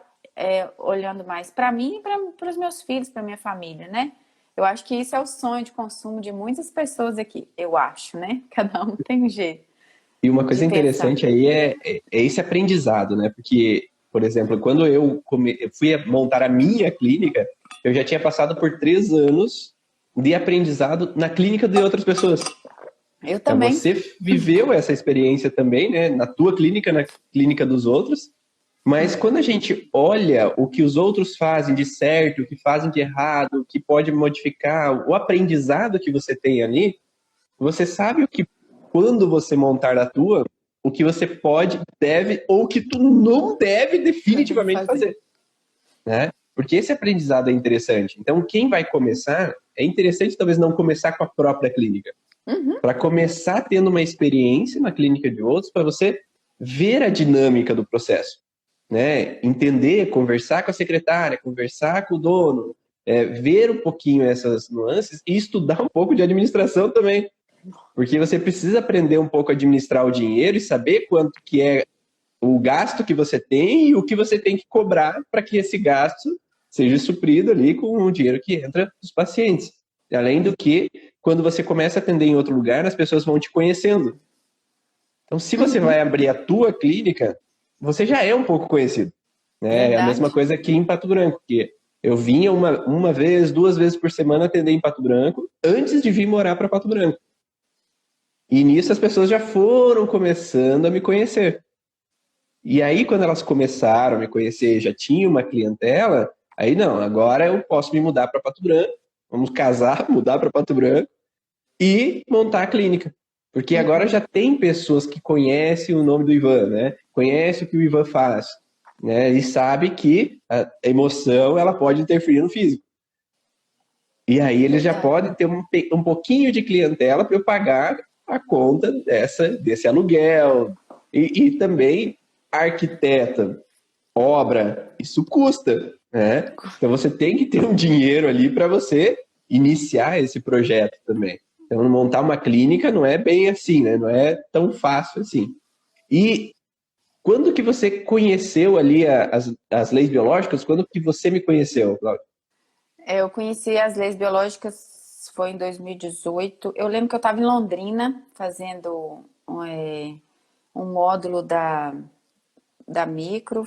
[SPEAKER 2] olhando mais para mim e para os meus filhos, para minha família, né? Eu acho que isso é o sonho de consumo de muitas pessoas aqui. Eu acho, né? Cada um tem um jeito
[SPEAKER 1] E uma
[SPEAKER 2] de
[SPEAKER 1] coisa
[SPEAKER 2] pensar.
[SPEAKER 1] interessante aí é esse aprendizado, né? Porque, por exemplo, quando eu fui montar a minha clínica, eu já tinha passado por 3 anos de aprendizado na clínica de outras pessoas.
[SPEAKER 2] Eu
[SPEAKER 1] Então,
[SPEAKER 2] também.
[SPEAKER 1] você viveu essa experiência também, né? Na tua clínica, na clínica dos outros. Mas quando a gente olha o que os outros fazem de certo, o que fazem de errado, o que pode modificar, o aprendizado que você tem ali, você sabe o que, quando você montar a tua, o que você pode, deve ou que tu não deve definitivamente
[SPEAKER 2] Fazer.
[SPEAKER 1] fazer, né? Porque esse aprendizado é interessante. Então, quem vai começar, é interessante talvez não começar com a própria clínica,
[SPEAKER 2] Uhum.
[SPEAKER 1] para começar tendo uma experiência na clínica de outros, para você ver a dinâmica do processo, né? Entender, conversar com a secretária, conversar com o dono, ver um pouquinho essas nuances e estudar um pouco de administração também, porque você precisa aprender um pouco a administrar o dinheiro e saber quanto que é o gasto que você tem e o que você tem que cobrar para que esse gasto seja suprido ali com o dinheiro que entra dos pacientes. Além do que, quando você começa a atender em outro lugar, as pessoas vão te conhecendo. Então, se você vai
[SPEAKER 2] Uhum.
[SPEAKER 1] abrir a tua clínica, você já é um pouco conhecido. Né? É a mesma
[SPEAKER 2] Verdade.
[SPEAKER 1] coisa aqui em Pato Branco, que eu vinha uma vez, 2 vezes por semana atender em Pato Branco, antes de vir morar para Pato Branco. E nisso as pessoas já foram começando a me conhecer. E aí, quando elas começaram a me conhecer, já tinha uma clientela, aí não, agora eu posso me mudar para Pato Branco, vamos casar, mudar para Pato Branco e montar a clínica. Porque agora já tem pessoas que conhecem o nome do Ivan, né? Conhecem o que o Ivan faz, né? E sabe que a emoção ela pode interferir no físico. E aí eles já
[SPEAKER 2] Verdade.
[SPEAKER 1] podem ter um pouquinho de clientela para eu pagar a conta desse aluguel. E também arquiteta, obra, isso custa, né? Então você tem que ter um dinheiro ali para você iniciar esse projeto também. Então montar uma clínica não é bem assim, né? Não é tão fácil assim. E quando que você conheceu ali as leis biológicas? Quando que você me conheceu, Cláudio?
[SPEAKER 2] Eu conheci as leis biológicas, foi em 2018. Eu lembro que eu estava em Londrina fazendo um módulo da micro,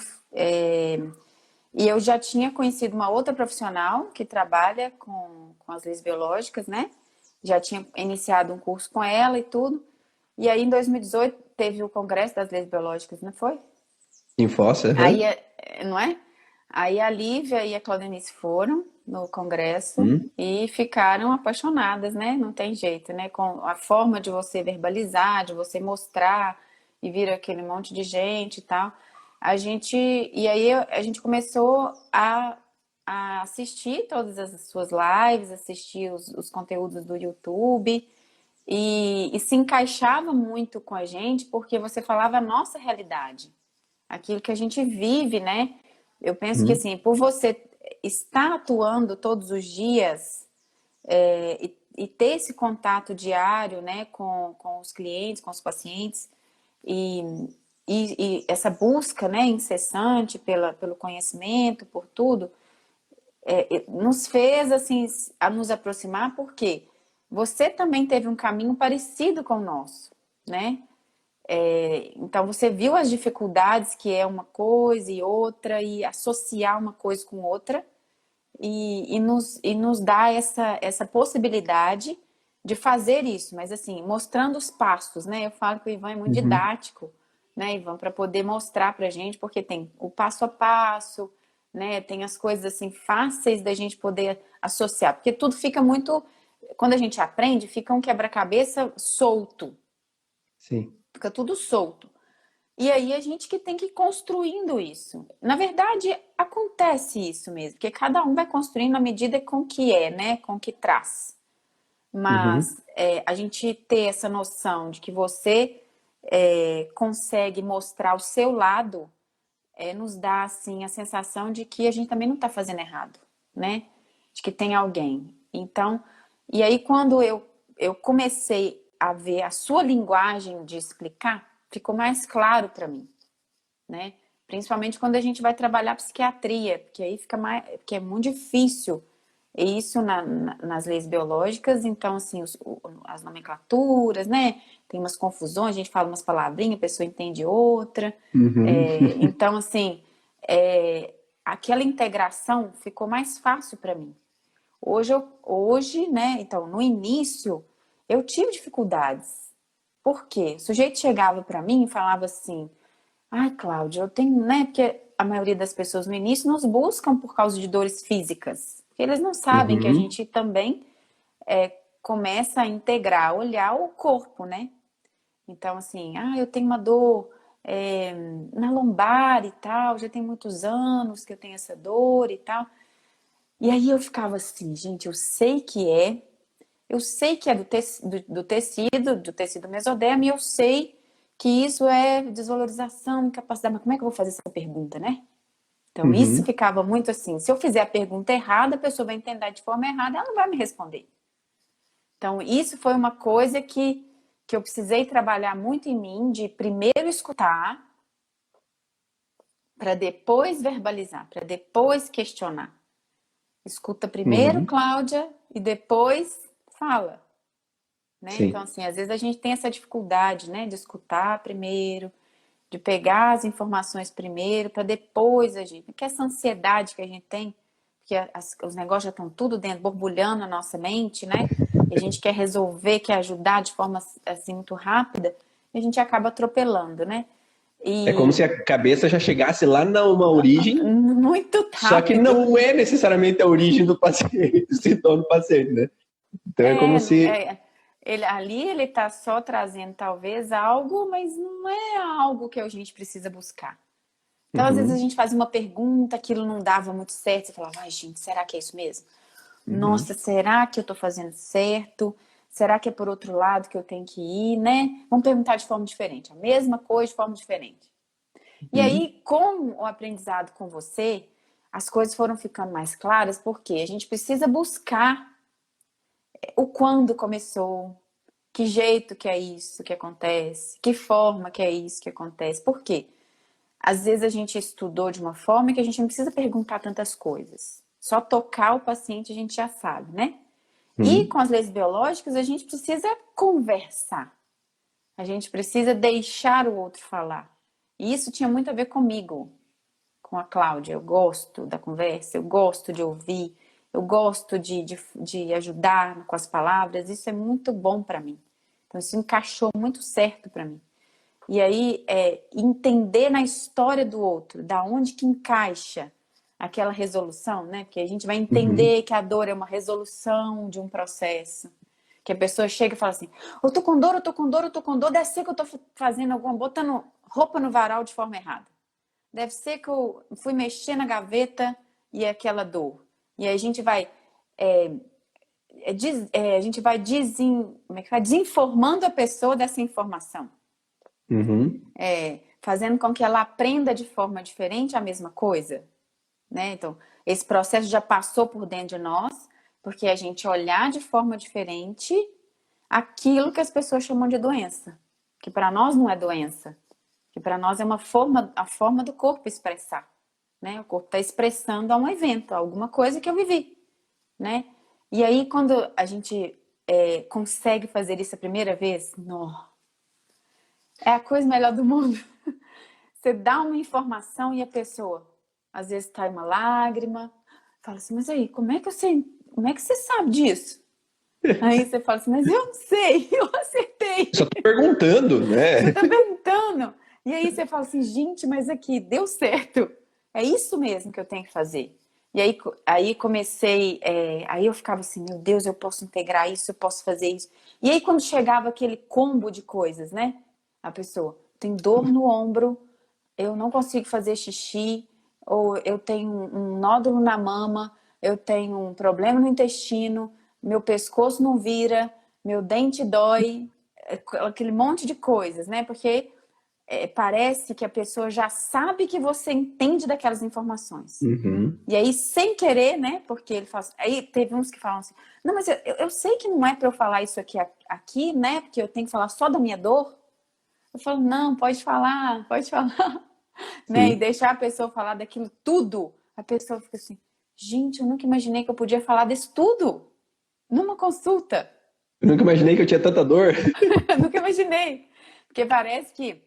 [SPEAKER 2] e eu já tinha conhecido uma outra profissional que trabalha com as leis biológicas, né? Já tinha iniciado um curso com ela e tudo. E aí, em 2018, teve o Congresso das Leis Biológicas, não foi?
[SPEAKER 1] Em Fossa?
[SPEAKER 2] Aí,
[SPEAKER 1] Uhum.
[SPEAKER 2] não é? Aí a Lívia e a Claudenice foram no congresso
[SPEAKER 1] Hum,
[SPEAKER 2] e ficaram apaixonadas, né? Não tem jeito, né? Com a forma de você verbalizar, de você mostrar e vir aquele monte de gente e tal. E aí a gente começou a assistir todas as suas lives, assistir os conteúdos do YouTube e se encaixava muito com a gente porque você falava a nossa realidade, aquilo que a gente vive, né? Eu penso que
[SPEAKER 1] hum,
[SPEAKER 2] assim, por você estar atuando todos os dias e ter esse contato diário, né, com os clientes, com os pacientes e, e essa busca, né, incessante pelo conhecimento, por tudo, nos fez assim a nos aproximar, porque você também teve um caminho parecido com o nosso, né? Então você viu as dificuldades que é uma coisa e outra, e associar uma coisa com outra, e nos dá essa possibilidade de fazer isso, mas assim, mostrando os passos, né? Eu falo que o Ivan é muito
[SPEAKER 1] uhum.
[SPEAKER 2] didático, né, Ivan, para poder mostrar pra gente, porque tem o passo a passo, né? Tem as coisas assim fáceis da gente poder associar, porque tudo fica muito, quando a gente aprende, fica um quebra-cabeça solto,
[SPEAKER 1] Sim.
[SPEAKER 2] fica tudo solto. E aí a gente que tem que ir construindo isso. Na verdade, acontece isso mesmo, porque cada um vai construindo à medida com que é, né? Com que traz.
[SPEAKER 1] Uhum.
[SPEAKER 2] Mas a gente ter essa noção de que você consegue mostrar o seu lado, nos dá assim a sensação de que a gente também não está fazendo errado, né? De que tem alguém. Então, e aí quando eu comecei a ver a sua linguagem de explicar, ficou mais claro para mim, né? Principalmente quando a gente vai trabalhar psiquiatria, porque aí fica mais, porque é muito difícil isso nas leis biológicas, então assim, as nomenclaturas, né? Tem umas confusões, a gente fala umas palavrinhas, a pessoa entende outra.
[SPEAKER 1] Uhum.
[SPEAKER 2] Então, assim, é, aquela integração ficou mais fácil para mim. Hoje, né? Então, no início, eu tive dificuldades. Por quê? O sujeito chegava para mim e falava assim: ai, Cláudia, eu tenho, né? Porque a maioria das pessoas no início nos buscam por causa de dores físicas. Porque eles não sabem que a
[SPEAKER 1] Uhum.
[SPEAKER 2] gente também começa a integrar, olhar o corpo, né? Então, assim, eu tenho uma dor é, na lombar e tal, já tem muitos anos que eu tenho essa dor e tal. E aí eu ficava assim, gente, eu sei que é do tecido mesodermo, e eu sei que isso é desvalorização, incapacidade, mas como é que eu vou fazer essa pergunta, né? Então, isso
[SPEAKER 1] Uhum.
[SPEAKER 2] ficava muito assim. Se eu fizer a pergunta errada, a pessoa vai entender de forma errada, ela não vai me responder. Então, isso foi uma coisa que eu precisei trabalhar muito em mim, de primeiro escutar, para depois verbalizar, para depois questionar. Escuta primeiro,
[SPEAKER 1] Uhum.
[SPEAKER 2] Cláudia, e depois fala. Né? Então,
[SPEAKER 1] Sim.
[SPEAKER 2] assim, às vezes a gente tem essa dificuldade, né, de escutar primeiro, de pegar as informações primeiro, para depois agir. Porque essa ansiedade que a gente tem, porque os negócios já estão tudo dentro, borbulhando na nossa mente, né? E a gente quer resolver, quer ajudar de forma assim muito rápida, e a gente acaba atropelando, né?
[SPEAKER 1] É como se a cabeça já chegasse lá numa origem,
[SPEAKER 2] muito rápido.
[SPEAKER 1] Só que não é necessariamente a origem do paciente, do sintoma do paciente, né? Então é como se...
[SPEAKER 2] ele está só trazendo talvez algo, mas não é algo que a gente precisa buscar. Então, às vezes a gente faz uma pergunta, aquilo não dava muito certo, você falava, ai gente, será que é isso mesmo? Nossa, será que eu estou fazendo certo? Será que é por outro lado que eu tenho que ir, né? Vamos perguntar de forma diferente, a mesma coisa de forma diferente. E aí, com o aprendizado com você, as coisas foram ficando mais claras, porque a gente precisa buscar o quando começou, que jeito que é isso que acontece, que forma que é isso que acontece. Por quê? Às vezes a gente estudou de uma forma que a gente não precisa perguntar tantas coisas. Só tocar o paciente a gente já sabe, né? E com as leis biológicas a gente precisa conversar. A gente precisa deixar o outro falar. E isso tinha muito a ver comigo, com a Cláudia. Eu gosto da conversa, eu gosto de ouvir, eu gosto de ajudar com as palavras. Isso é muito bom para mim. Então isso encaixou muito certo para mim. E aí, entender na história do outro, da onde que encaixa aquela resolução, né? Porque a gente vai entender que a dor é uma resolução de um processo. Que a pessoa chega e fala assim, eu tô com dor, eu tô com dor, eu tô com dor, deve ser que eu tô fazendo botando roupa no varal de forma errada. Deve ser que eu fui mexer na gaveta e é aquela dor. E aí a gente vai... a gente vai desinformando a pessoa dessa informação. Fazendo com que ela aprenda de forma diferente a mesma coisa, né? Então, esse processo já passou por dentro de nós, porque a gente olhar de forma diferente aquilo que as pessoas chamam de doença, que para nós não é doença, que para nós é a forma do corpo expressar, né? O corpo está expressando a um evento, a alguma coisa que eu vivi, né? E aí, quando a gente consegue fazer isso a primeira vez, é a coisa melhor do mundo. Você dá uma informação e a pessoa, às vezes, cai uma lágrima, fala assim, mas aí, como é que você sabe disso? Aí você fala assim, mas eu não sei, eu acertei.
[SPEAKER 1] Só tô perguntando, né?
[SPEAKER 2] Você tá perguntando. E aí você fala assim, gente, mas aqui, deu certo. É isso mesmo que eu tenho que fazer. E aí comecei, aí eu ficava assim, meu Deus, eu posso integrar isso, eu posso fazer isso. E aí quando chegava aquele combo de coisas, né? A pessoa tem dor no ombro, eu não consigo fazer xixi, ou eu tenho um nódulo na mama, eu tenho um problema no intestino, meu pescoço não vira, meu dente dói, aquele monte de coisas, né? Porque parece que a pessoa já sabe que você entende daquelas informações. E aí, sem querer, né? Porque ele fala assim, aí teve uns que falam assim, não, mas eu sei que não é para eu falar isso aqui, né? Porque eu tenho que falar só da minha dor. Eu falo, não, pode falar, né? E deixar a pessoa falar daquilo tudo. A pessoa fica assim, gente, eu nunca imaginei que eu podia falar disso tudo numa consulta.
[SPEAKER 1] Eu nunca imaginei que eu tinha tanta dor.
[SPEAKER 2] Nunca imaginei. Porque parece que,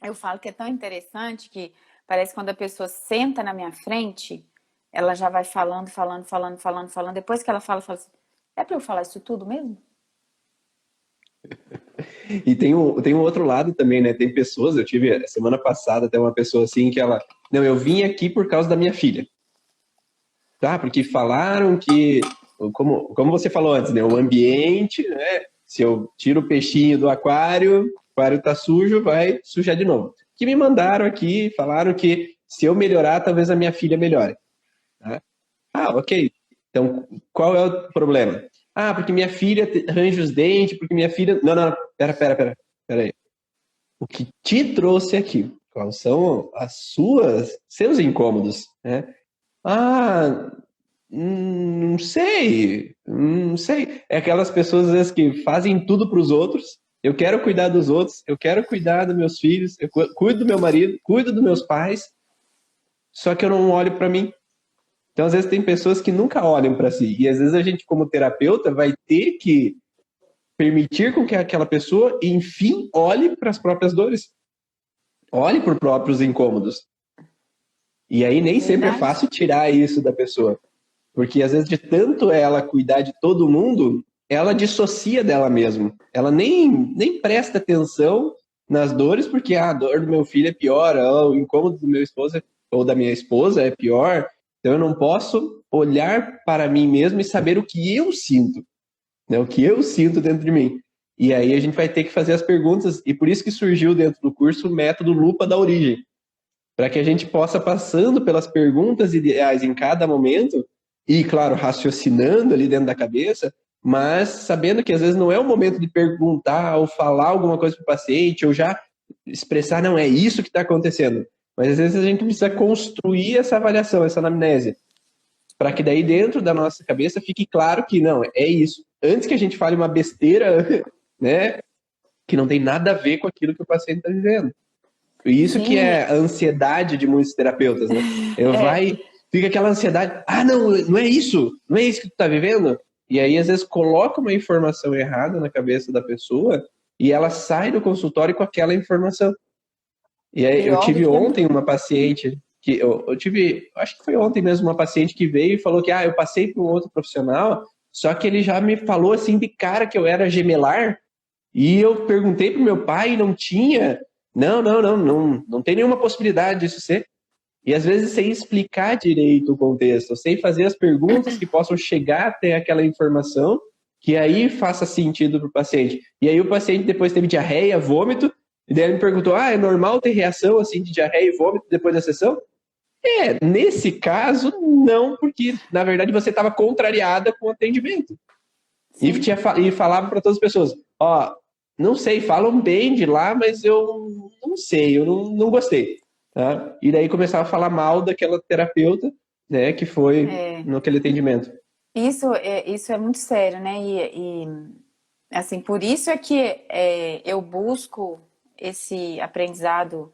[SPEAKER 2] eu falo que é tão interessante que parece que quando a pessoa senta na minha frente, ela já vai falando. Depois que ela fala assim, é para eu falar isso tudo mesmo?
[SPEAKER 1] E tem um outro lado também, né? Tem pessoas, eu tive semana passada até uma pessoa assim que ela... Não, eu vim aqui por causa da minha filha. Tá? Porque falaram que... Como você falou antes, né? O ambiente, né? Se eu tiro o peixinho do aquário, o aquário tá sujo, vai sujar de novo. Que me mandaram aqui, falaram que se eu melhorar, talvez a minha filha melhore. Tá? Ok. Então, qual é o problema? Porque minha filha arranja os dentes, porque minha filha... Não, pera aí. O que te trouxe aqui? Quais são seus incômodos, né? Não sei. É aquelas pessoas, às vezes, que fazem tudo para os outros. Eu quero cuidar dos outros, eu quero cuidar dos meus filhos, eu cuido do meu marido, cuido dos meus pais, só que eu não olho para mim. Então, às vezes, tem pessoas que nunca olham para si. E, às vezes, a gente, como terapeuta, vai ter que permitir com que aquela pessoa, enfim, olhe para as próprias dores. Olhe para os próprios incômodos. E aí, nem sempre é fácil tirar isso da pessoa. Porque às vezes de tanto ela cuidar de todo mundo, ela dissocia dela mesma. Ela nem presta atenção nas dores, porque a dor do meu filho é pior, o incômodo do meu esposo ou da minha esposa é pior. Então eu não posso olhar para mim mesmo e saber o que eu sinto, né? O que eu sinto dentro de mim. E aí a gente vai ter que fazer as perguntas, e por isso que surgiu dentro do curso o método Lupa da Origem, para que a gente possa, passando pelas perguntas ideais em cada momento, e, claro, raciocinando ali dentro da cabeça, mas sabendo que às vezes não é o momento de perguntar ou falar alguma coisa para o paciente, ou já expressar, não, é isso que está acontecendo. Mas às vezes a gente precisa construir essa avaliação, essa anamnese, para que daí dentro da nossa cabeça fique claro que, não, é isso. Antes que a gente fale uma besteira, né, que não tem nada a ver com aquilo que o paciente está vivendo. Isso
[SPEAKER 2] Sim.
[SPEAKER 1] que é a ansiedade de muitos terapeutas, né? Fica aquela ansiedade, não é isso que tu tá vivendo? E aí, às vezes, coloca uma informação errada na cabeça da pessoa e ela sai do consultório com aquela informação. E aí, eu tive ontem uma paciente, eu tive, acho que foi ontem mesmo, uma paciente que veio e falou que, eu passei por um outro profissional, só que ele já me falou assim de cara que eu era gemelar, e eu perguntei pro meu pai e não tinha. Não tem nenhuma possibilidade disso ser. E às vezes sem explicar direito o contexto, sem fazer as perguntas que possam chegar até aquela informação, que aí faça sentido para o paciente. E aí o paciente depois teve diarreia, vômito, e daí ele me perguntou, é normal ter reação assim de diarreia e vômito depois da sessão? Nesse caso, não, porque na verdade você estava contrariada com o atendimento. E falava para todas as pessoas, não sei, falam bem de lá, mas eu não sei, eu não gostei. Tá? E daí começava a falar mal daquela terapeuta, né, que foi naquele atendimento.
[SPEAKER 2] Isso é muito sério, né? E assim, por isso é que eu busco esse aprendizado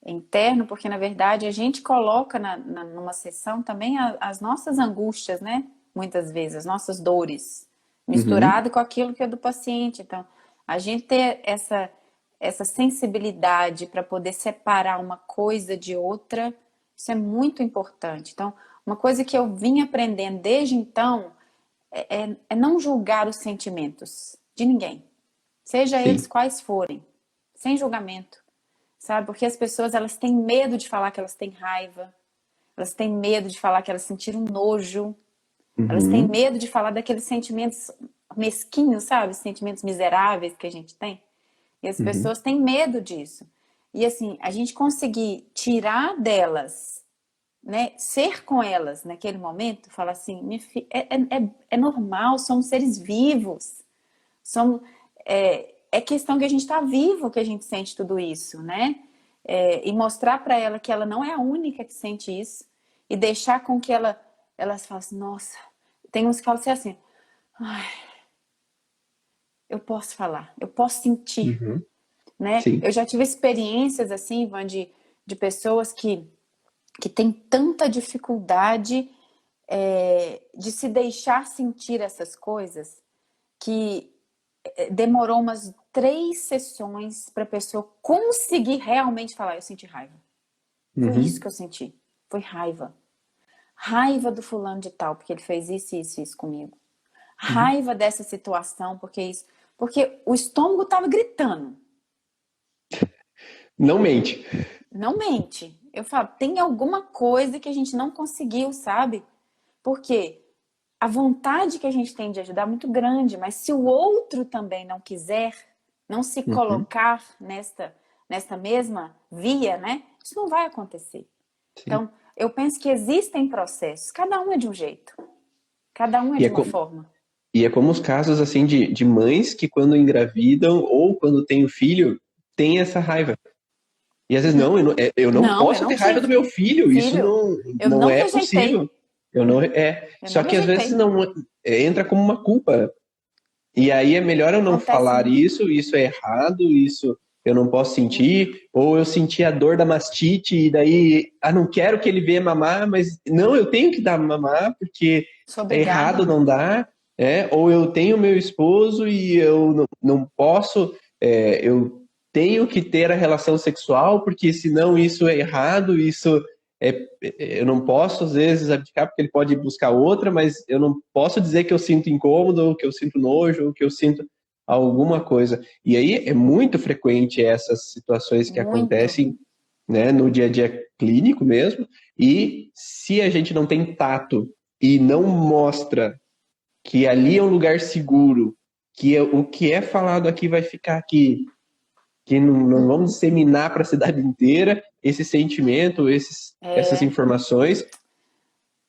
[SPEAKER 2] interno, porque na verdade a gente coloca numa sessão também as nossas angústias, né? Muitas vezes, as nossas dores, misturado com aquilo que é do paciente. Então, a gente ter essa sensibilidade para poder separar uma coisa de outra, isso é muito importante. Então, uma coisa que eu vim aprendendo desde então é não julgar os sentimentos de ninguém, seja eles quais forem, sem julgamento, sabe? Porque as pessoas, elas têm medo de falar que elas têm raiva, elas têm medo de falar que elas sentiram nojo, elas têm medo de falar daqueles sentimentos mesquinhos, sabe? Sentimentos miseráveis que a gente tem. E as pessoas têm medo disso. E assim, a gente conseguir tirar delas, né? Ser com elas naquele momento, falar assim, é normal, somos seres vivos. É questão que a gente está vivo que a gente sente tudo isso, né? E mostrar para ela que ela não é a única que sente isso. E deixar com que elas falem assim, nossa, tem uns que falam assim, eu posso falar, eu posso sentir, né? Eu já tive experiências assim, Ivan, de pessoas que têm tanta dificuldade de se deixar sentir essas coisas, que demorou umas 3 sessões para a pessoa conseguir realmente falar, eu senti raiva. Foi isso que eu senti, foi raiva. Raiva do fulano de tal, porque ele fez isso, isso, isso comigo. Raiva dessa situação, porque o estômago estava gritando.
[SPEAKER 1] Não mente.
[SPEAKER 2] Não mente. Eu falo, tem alguma coisa que a gente não conseguiu, sabe? Porque a vontade que a gente tem de ajudar é muito grande, mas se o outro também não quiser, não se colocar nesta mesma via, né? Isso não vai acontecer. Sim. Então, eu penso que existem processos, cada um é de um jeito, cada um é de uma forma.
[SPEAKER 1] E é como os casos assim de mães que quando engravidam ou quando têm o filho, têm essa raiva. E às vezes, eu não posso ter raiva do meu filho, isso não é possível. Só que às vezes não entra como uma culpa. E aí é melhor eu não falar isso é errado, isso eu não posso sentir, ou eu senti a dor da mastite e daí, não quero que ele venha mamar, mas não, eu tenho que dar mamar porque é errado não dar, ou eu tenho meu esposo e eu não posso, eu tenho que ter a relação sexual porque senão isso é errado, isso eu não posso, às vezes, abdicar porque ele pode buscar outra, mas eu não posso dizer que eu sinto incômodo, ou que eu sinto nojo, ou que eu sinto alguma coisa. E aí é muito frequente essas situações que
[SPEAKER 2] Muito.
[SPEAKER 1] acontecem, né, no dia a dia clínico mesmo, e se a gente não tem tato e não mostra que ali é um lugar seguro, o que é falado aqui vai ficar aqui, que não vamos disseminar para a cidade inteira esse sentimento, essas informações.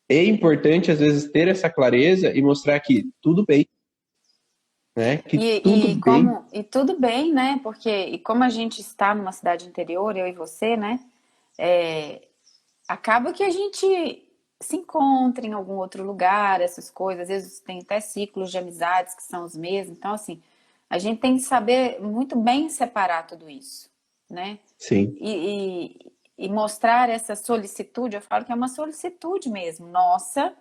[SPEAKER 1] É importante, às vezes, ter essa clareza e mostrar que tudo bem, né? Que tudo bem.
[SPEAKER 2] E tudo bem, né? Porque e como a gente está numa cidade interior, eu e você, né? Acaba que a gente se encontra em algum outro lugar, essas coisas. Às vezes tem até ciclos de amizades que são os mesmos. Então, assim, a gente tem que saber muito bem separar tudo isso, né?
[SPEAKER 1] Sim.
[SPEAKER 2] E mostrar essa solicitude, eu falo que é uma solicitude mesmo, nossa,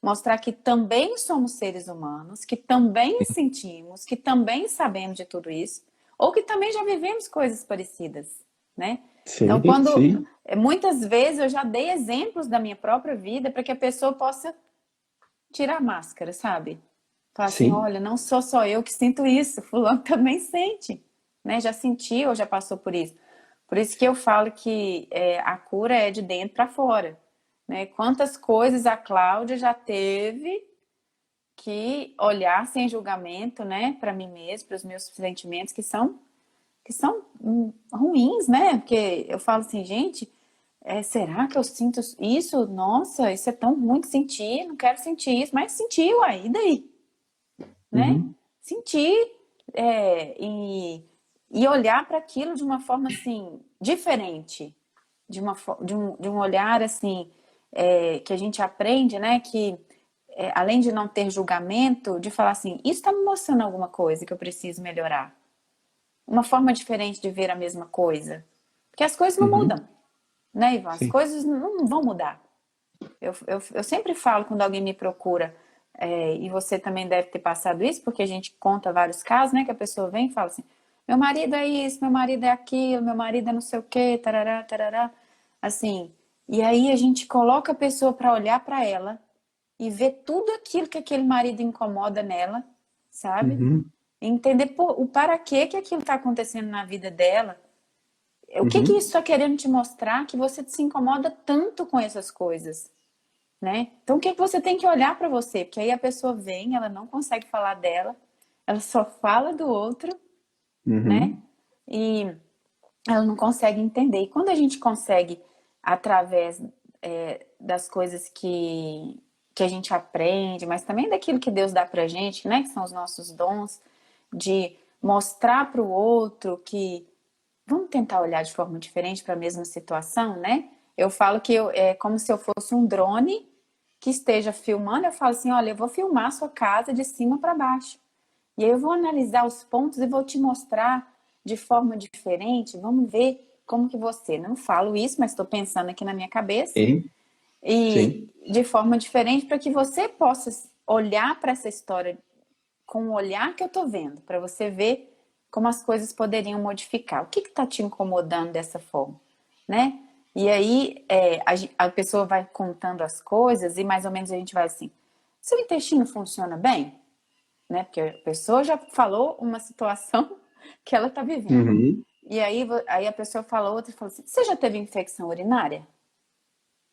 [SPEAKER 2] mostrar que também somos seres humanos, que também sentimos, que também sabemos de tudo isso, ou que também já vivemos coisas parecidas, né? Então,
[SPEAKER 1] Sim, sim.
[SPEAKER 2] muitas vezes eu já dei exemplos da minha própria vida para que a pessoa possa tirar a máscara, sabe? Falar assim,
[SPEAKER 1] Sim.
[SPEAKER 2] olha, não sou só eu que sinto isso, fulano também sente, né? Já sentiu ou já passou por isso. Por isso que eu falo que a cura é de dentro para fora, né? Quantas coisas a Cláudia já teve que olhar sem julgamento, né? Para mim mesma, para os meus sentimentos que são ruins, né? Porque eu falo assim, gente, será que eu sinto isso? Nossa, isso é tão ruim de sentir, não quero sentir isso, mas sentiu aí, daí? Né?
[SPEAKER 1] Uhum.
[SPEAKER 2] Sentir e olhar para aquilo de uma forma assim diferente, de um olhar assim que a gente aprende, né? Que além de não ter julgamento, de falar assim, isso está me mostrando alguma coisa que eu preciso melhorar, uma forma diferente de ver a mesma coisa, porque as coisas não
[SPEAKER 1] Uhum.
[SPEAKER 2] mudam, né, Ivan? As
[SPEAKER 1] Sim.
[SPEAKER 2] coisas não vão mudar. Eu sempre falo quando alguém me procura, e você também deve ter passado isso, porque a gente conta vários casos, né? Que a pessoa vem e fala assim, meu marido é isso, meu marido é aquilo, meu marido é não sei o quê, tarará, tarará. Assim, e aí a gente coloca a pessoa para olhar para ela e ver tudo aquilo que aquele marido incomoda nela, sabe?
[SPEAKER 1] Uhum.
[SPEAKER 2] E entender o para que aquilo está acontecendo na vida dela. O que isso
[SPEAKER 1] Uhum.
[SPEAKER 2] está querendo te mostrar que você se incomoda tanto com essas coisas? Né? Então, o que você tem que olhar para você? Porque aí a pessoa vem, ela não consegue falar dela, ela só fala do outro, né?
[SPEAKER 1] Uhum.
[SPEAKER 2] E ela não consegue entender. E quando a gente consegue, através das coisas que a gente aprende, mas também daquilo que Deus dá pra gente, né? Que são os nossos dons, de mostrar para o outro que vamos tentar olhar de forma diferente para a mesma situação, né? Eu falo que é como se eu fosse um drone que esteja filmando. Eu falo assim, olha, eu vou filmar a sua casa de cima para baixo. E aí eu vou analisar os pontos e vou te mostrar de forma diferente. Vamos ver como que você... Não falo isso, mas estou pensando aqui na minha cabeça.
[SPEAKER 1] Sim.
[SPEAKER 2] E
[SPEAKER 1] Sim.
[SPEAKER 2] de forma diferente para que você possa olhar para essa história com o olhar que eu estou vendo, para você ver como as coisas poderiam modificar. O que está te incomodando dessa forma, né? E aí a pessoa vai contando as coisas e mais ou menos a gente vai assim, seu intestino funciona bem? Né? Porque a pessoa já falou uma situação que ela está vivendo.
[SPEAKER 1] Uhum.
[SPEAKER 2] E aí a pessoa fala outra e fala assim, você já teve infecção urinária?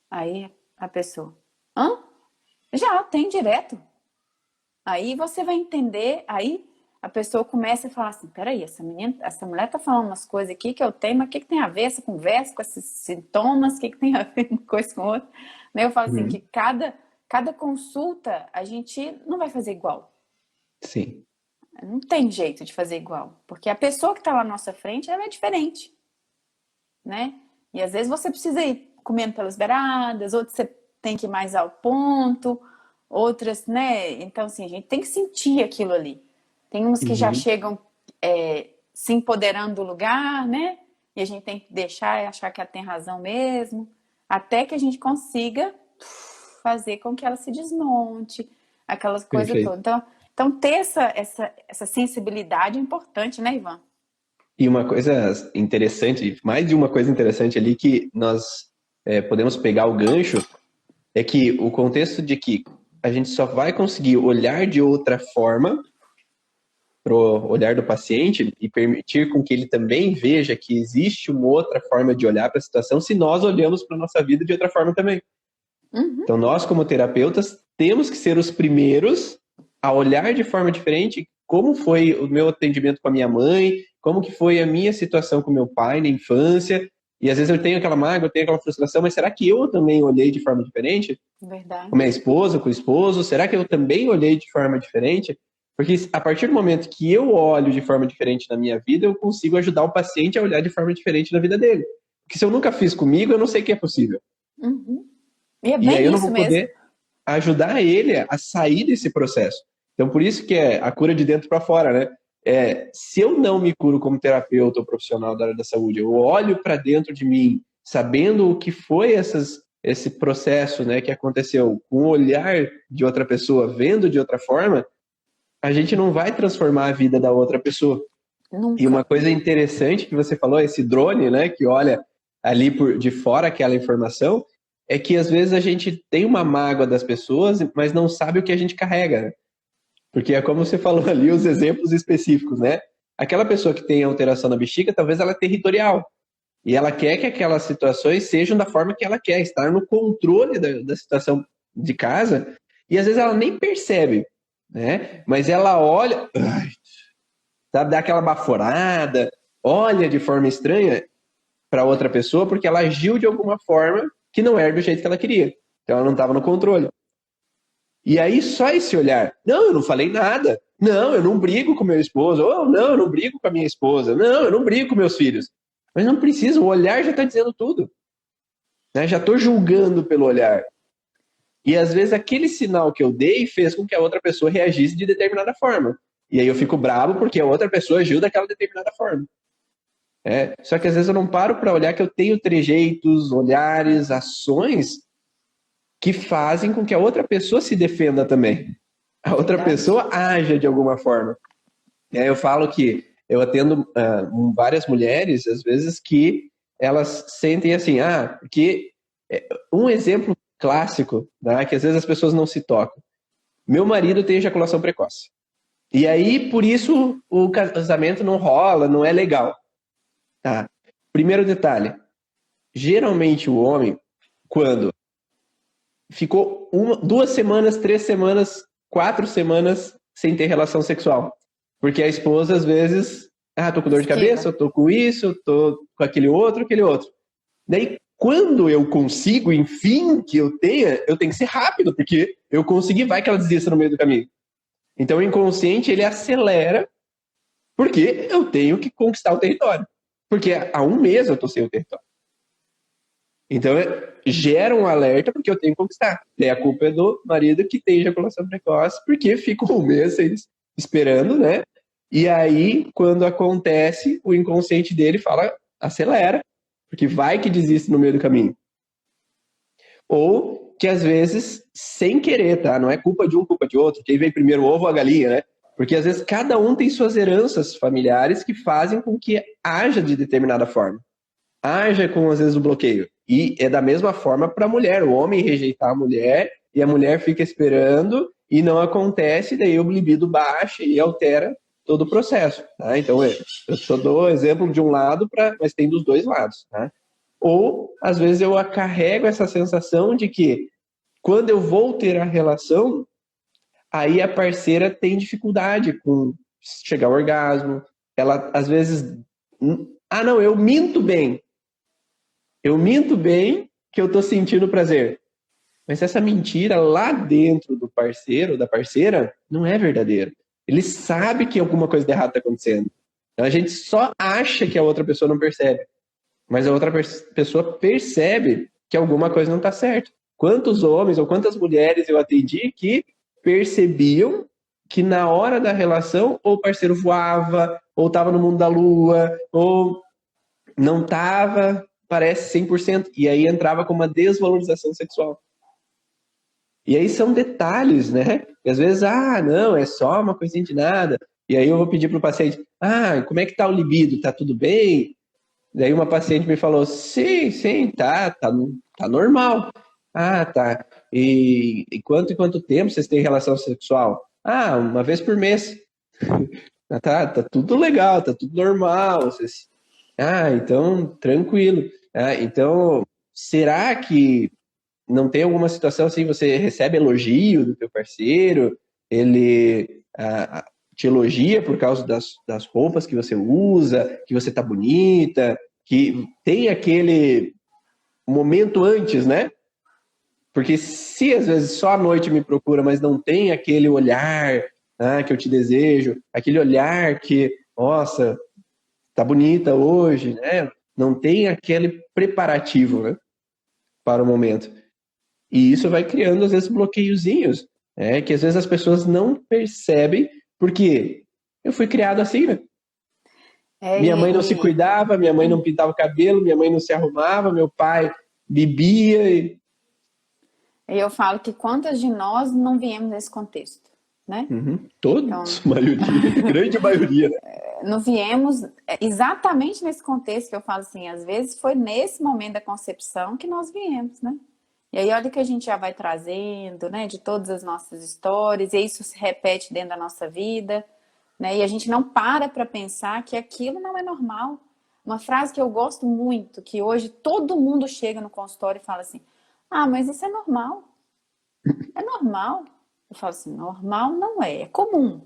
[SPEAKER 2] Aí a pessoa, hã? Já, tem direto. Aí você vai entender, aí a pessoa começa a falar assim, peraí, essa mulher tá falando umas coisas aqui que eu tenho, mas o que, que tem a ver essa conversa com esses sintomas, o que, que tem a ver uma coisa com outra? Eu falo assim, que
[SPEAKER 1] Uhum.
[SPEAKER 2] cada consulta a gente não vai fazer igual.
[SPEAKER 1] Sim.
[SPEAKER 2] Não tem jeito de fazer igual, porque a pessoa que está lá na nossa frente, ela é diferente, né? E às vezes você precisa ir comendo pelas beiradas, outros você tem que ir mais ao ponto, outras, né? Então, assim, a gente tem que sentir aquilo ali. Tem uns que já
[SPEAKER 1] Uhum.
[SPEAKER 2] chegam se empoderando do lugar, né? E a gente tem que deixar e achar que ela tem razão mesmo, até que a gente consiga fazer com que ela se desmonte, aquelas coisas
[SPEAKER 1] Perfeito.
[SPEAKER 2] todas. Então ter essa sensibilidade é importante, né, Ivan?
[SPEAKER 1] E uma coisa interessante, mais de uma coisa interessante ali que nós podemos pegar o gancho, é que o contexto de que a gente só vai conseguir olhar de outra forma para o olhar do paciente e permitir com que ele também veja que existe uma outra forma de olhar para a situação se nós olhamos para a nossa vida de outra forma também. Então, nós, como terapeutas, temos que ser os primeiros a olhar de forma diferente como foi o meu atendimento com a minha mãe, como que foi a minha situação com meu pai na infância. E às vezes eu tenho aquela mágoa, eu tenho aquela frustração, mas será que eu também olhei de forma diferente?
[SPEAKER 2] Verdade.
[SPEAKER 1] Com minha esposa, com o esposo, será que eu também olhei de forma diferente? Porque a partir do momento que eu olho de forma diferente na minha vida, eu consigo ajudar o paciente a olhar de forma diferente na vida dele. Porque se eu nunca fiz comigo, eu não sei que é possível.
[SPEAKER 2] E é
[SPEAKER 1] E
[SPEAKER 2] bem
[SPEAKER 1] aí eu não
[SPEAKER 2] isso
[SPEAKER 1] vou
[SPEAKER 2] mesmo.
[SPEAKER 1] poder ajudar ele a sair desse processo. Então, por isso que é a cura de dentro para fora, né? Se eu não me curo como terapeuta ou profissional da área da saúde, eu olho para dentro de mim, sabendo o que foi esse processo, né, que aconteceu, com o olhar de outra pessoa, vendo de outra forma, a gente não vai transformar a vida da outra pessoa.
[SPEAKER 2] Nunca.
[SPEAKER 1] E uma coisa interessante que você falou, esse drone, né, que olha ali de fora aquela informação, é que às vezes a gente tem uma mágoa das pessoas, mas não sabe o que a gente carrega, né? Porque é como você falou ali, os exemplos específicos, né? Aquela pessoa que tem alteração na bexiga, talvez ela é territorial. E ela quer que aquelas situações sejam da forma que ela quer, estar no controle da situação de casa, e às vezes ela nem percebe, né? Mas ela olha, sabe, dá aquela baforada, olha de forma estranha para outra pessoa, porque ela agiu de alguma forma que não era do jeito que ela queria. Então ela não estava no controle. E aí só esse olhar, não, eu não falei nada, não, eu não brigo com meu esposo, ou não, eu não brigo com a minha esposa, não, eu não brigo com meus filhos. Mas não precisa, o olhar já está dizendo tudo. Né? Já estou julgando pelo olhar. E às vezes aquele sinal que eu dei fez com que a outra pessoa reagisse de determinada forma. E aí eu fico bravo porque a outra pessoa agiu daquela determinada forma. Só que às vezes eu não paro para olhar que eu tenho trejeitos, olhares, ações que fazem com que a outra pessoa se defenda também. A outra pessoa haja de alguma forma. Eu falo que eu atendo várias mulheres, às vezes, que elas sentem assim, porque um exemplo clássico, né, que às vezes as pessoas não se tocam. Meu marido tem ejaculação precoce. E aí, por isso, o casamento não rola, não é legal. Tá. Primeiro detalhe. Geralmente o homem, quando ficou 2 semanas, 3 semanas, 4 semanas sem ter relação sexual. Porque a esposa, às vezes, tô com dor de cabeça, eu tô com isso, eu tô com aquele outro. Daí, quando eu consigo, enfim, que eu tenho que ser rápido, porque eu consegui, vai que ela desista no meio do caminho. Então, o inconsciente, ele acelera, porque eu tenho que conquistar o território. Porque há 1 mês eu tô sem o território. Então, gera um alerta porque eu tenho que conquistar. Daí a culpa é do marido que tem ejaculação precoce, porque fica 1 mês esperando, né? E aí, quando acontece, o inconsciente dele fala, acelera, porque vai que desiste no meio do caminho. Ou que, às vezes, sem querer, tá? Não é culpa de um, culpa de outro. Quem vem primeiro, o ovo ou a galinha, né? Porque, às vezes, cada um tem suas heranças familiares que fazem com que haja de determinada forma. Haja com, às vezes, o bloqueio. E é da mesma forma para a mulher. O homem rejeitar a mulher e a mulher fica esperando e não acontece, daí o libido baixa e altera todo o processo. Tá? Então, eu só dou exemplo de um lado, mas tem dos dois lados. Tá? Ou, às vezes, eu carrego essa sensação de que quando eu vou ter a relação, aí a parceira tem dificuldade com chegar ao orgasmo. Ela, às vezes, não, eu minto bem. Eu minto bem que eu tô sentindo prazer. Mas essa mentira lá dentro do parceiro ou da parceira não é verdadeira. Ele sabe que alguma coisa de errado está acontecendo. Então a gente só acha que a outra pessoa não percebe. Mas a outra pessoa percebe que alguma coisa não está certa. Quantos homens ou quantas mulheres eu atendi que percebiam que na hora da relação ou o parceiro voava, ou estava no mundo da lua, ou não estava, parece 100%. E aí entrava com uma desvalorização sexual. E aí são detalhes, né? E às vezes, não, é só uma coisinha de nada. E aí eu vou pedir para o paciente, como é que tá o libido? Tá tudo bem? Daí uma paciente me falou, sim, tá normal. Ah, tá. E quanto tempo vocês têm relação sexual? Ah, uma vez por mês. Ah, tá tudo legal, tá tudo normal. Ah, então, tranquilo. Ah, então, será que não tem alguma situação assim, você recebe elogio do teu parceiro, ele te elogia por causa das roupas que você usa, que você tá bonita, que tem aquele momento antes, né? Porque se às vezes só à noite me procura, mas não tem aquele olhar, que eu te desejo, aquele olhar que, nossa, tá bonita hoje, né? Não tem aquele preparativo, né, para o momento. E isso vai criando, às vezes, bloqueiozinhos, que às vezes as pessoas não percebem, porque eu fui criado assim, né? Minha mãe não se cuidava, minha mãe não pintava o cabelo, minha mãe não se arrumava, meu pai bebia.
[SPEAKER 2] E eu falo que quantas de nós não viemos nesse contexto, né?
[SPEAKER 1] Todos, então, maioria, grande maioria.
[SPEAKER 2] Não viemos exatamente nesse contexto que eu falo assim, às vezes foi nesse momento da concepção que nós viemos, né? E aí olha que a gente já vai trazendo, né, de todas as nossas histórias, e isso se repete dentro da nossa vida, né? E a gente não para pensar que aquilo não é normal. Uma frase que eu gosto muito, que hoje todo mundo chega no consultório e fala assim, ah, mas isso é normal. É normal. Eu falo assim, normal não é, é comum.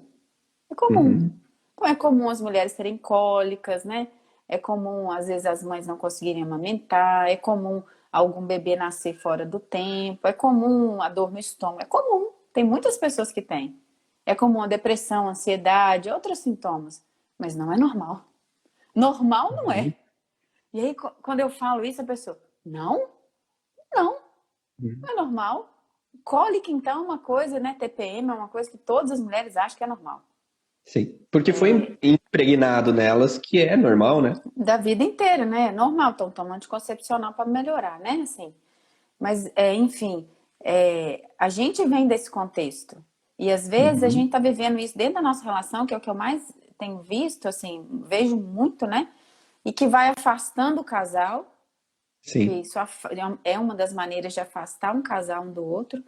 [SPEAKER 2] É comum. Então é comum as mulheres terem cólicas, né? É comum, às vezes, as mães não conseguirem amamentar, é comum algum bebê nascer fora do tempo, é comum a dor no estômago, é comum. Tem muitas pessoas que têm. É comum a depressão, a ansiedade, outros sintomas. Mas não é normal. Normal não é. E aí, quando eu falo isso, a pessoa, não, não é normal. Cólica, então, é uma coisa, né? TPM é uma coisa que todas as mulheres acham que é normal.
[SPEAKER 1] Sim, porque foi impregnado nelas que é normal, né?
[SPEAKER 2] Da vida inteira, né? É normal, estão tomando anticoncepcional para melhorar, né? Assim, mas, enfim, a gente vem desse contexto. E às vezes a gente está vivendo isso dentro da nossa relação, que é o que eu mais tenho visto, assim, vejo muito, né? E que vai afastando o casal.
[SPEAKER 1] Sim.
[SPEAKER 2] Que isso é uma das maneiras de afastar um casal um do outro.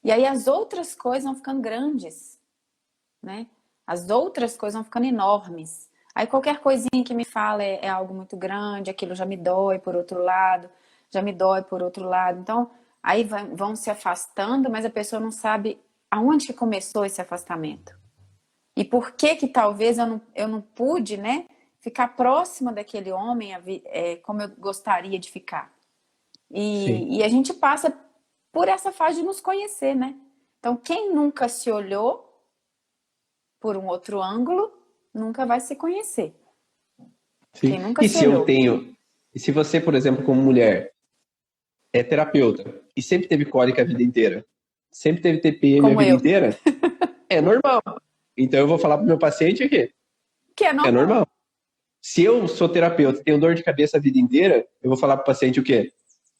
[SPEAKER 2] E aí as outras coisas vão ficando grandes, né? As outras coisas vão ficando enormes. Aí qualquer coisinha que me fala é algo muito grande, aquilo já me dói por outro lado, já me dói por outro lado. Então, aí vão se afastando, mas a pessoa não sabe aonde que começou esse afastamento. E por que que talvez eu não pude, né, ficar próxima daquele homem como eu gostaria de ficar. E a gente passa por essa fase de nos conhecer, né? Então, quem nunca se olhou por um outro ângulo, nunca vai se conhecer.
[SPEAKER 1] Sim.
[SPEAKER 2] Quem nunca se olhou.
[SPEAKER 1] E se você, por exemplo, como mulher, é terapeuta e sempre teve cólica a vida inteira, sempre teve TPM como a vida inteira, é normal. Então eu vou falar pro meu paciente que é normal. É normal. Se eu sou terapeuta e tenho dor de cabeça a vida inteira, eu vou falar pro paciente o quê?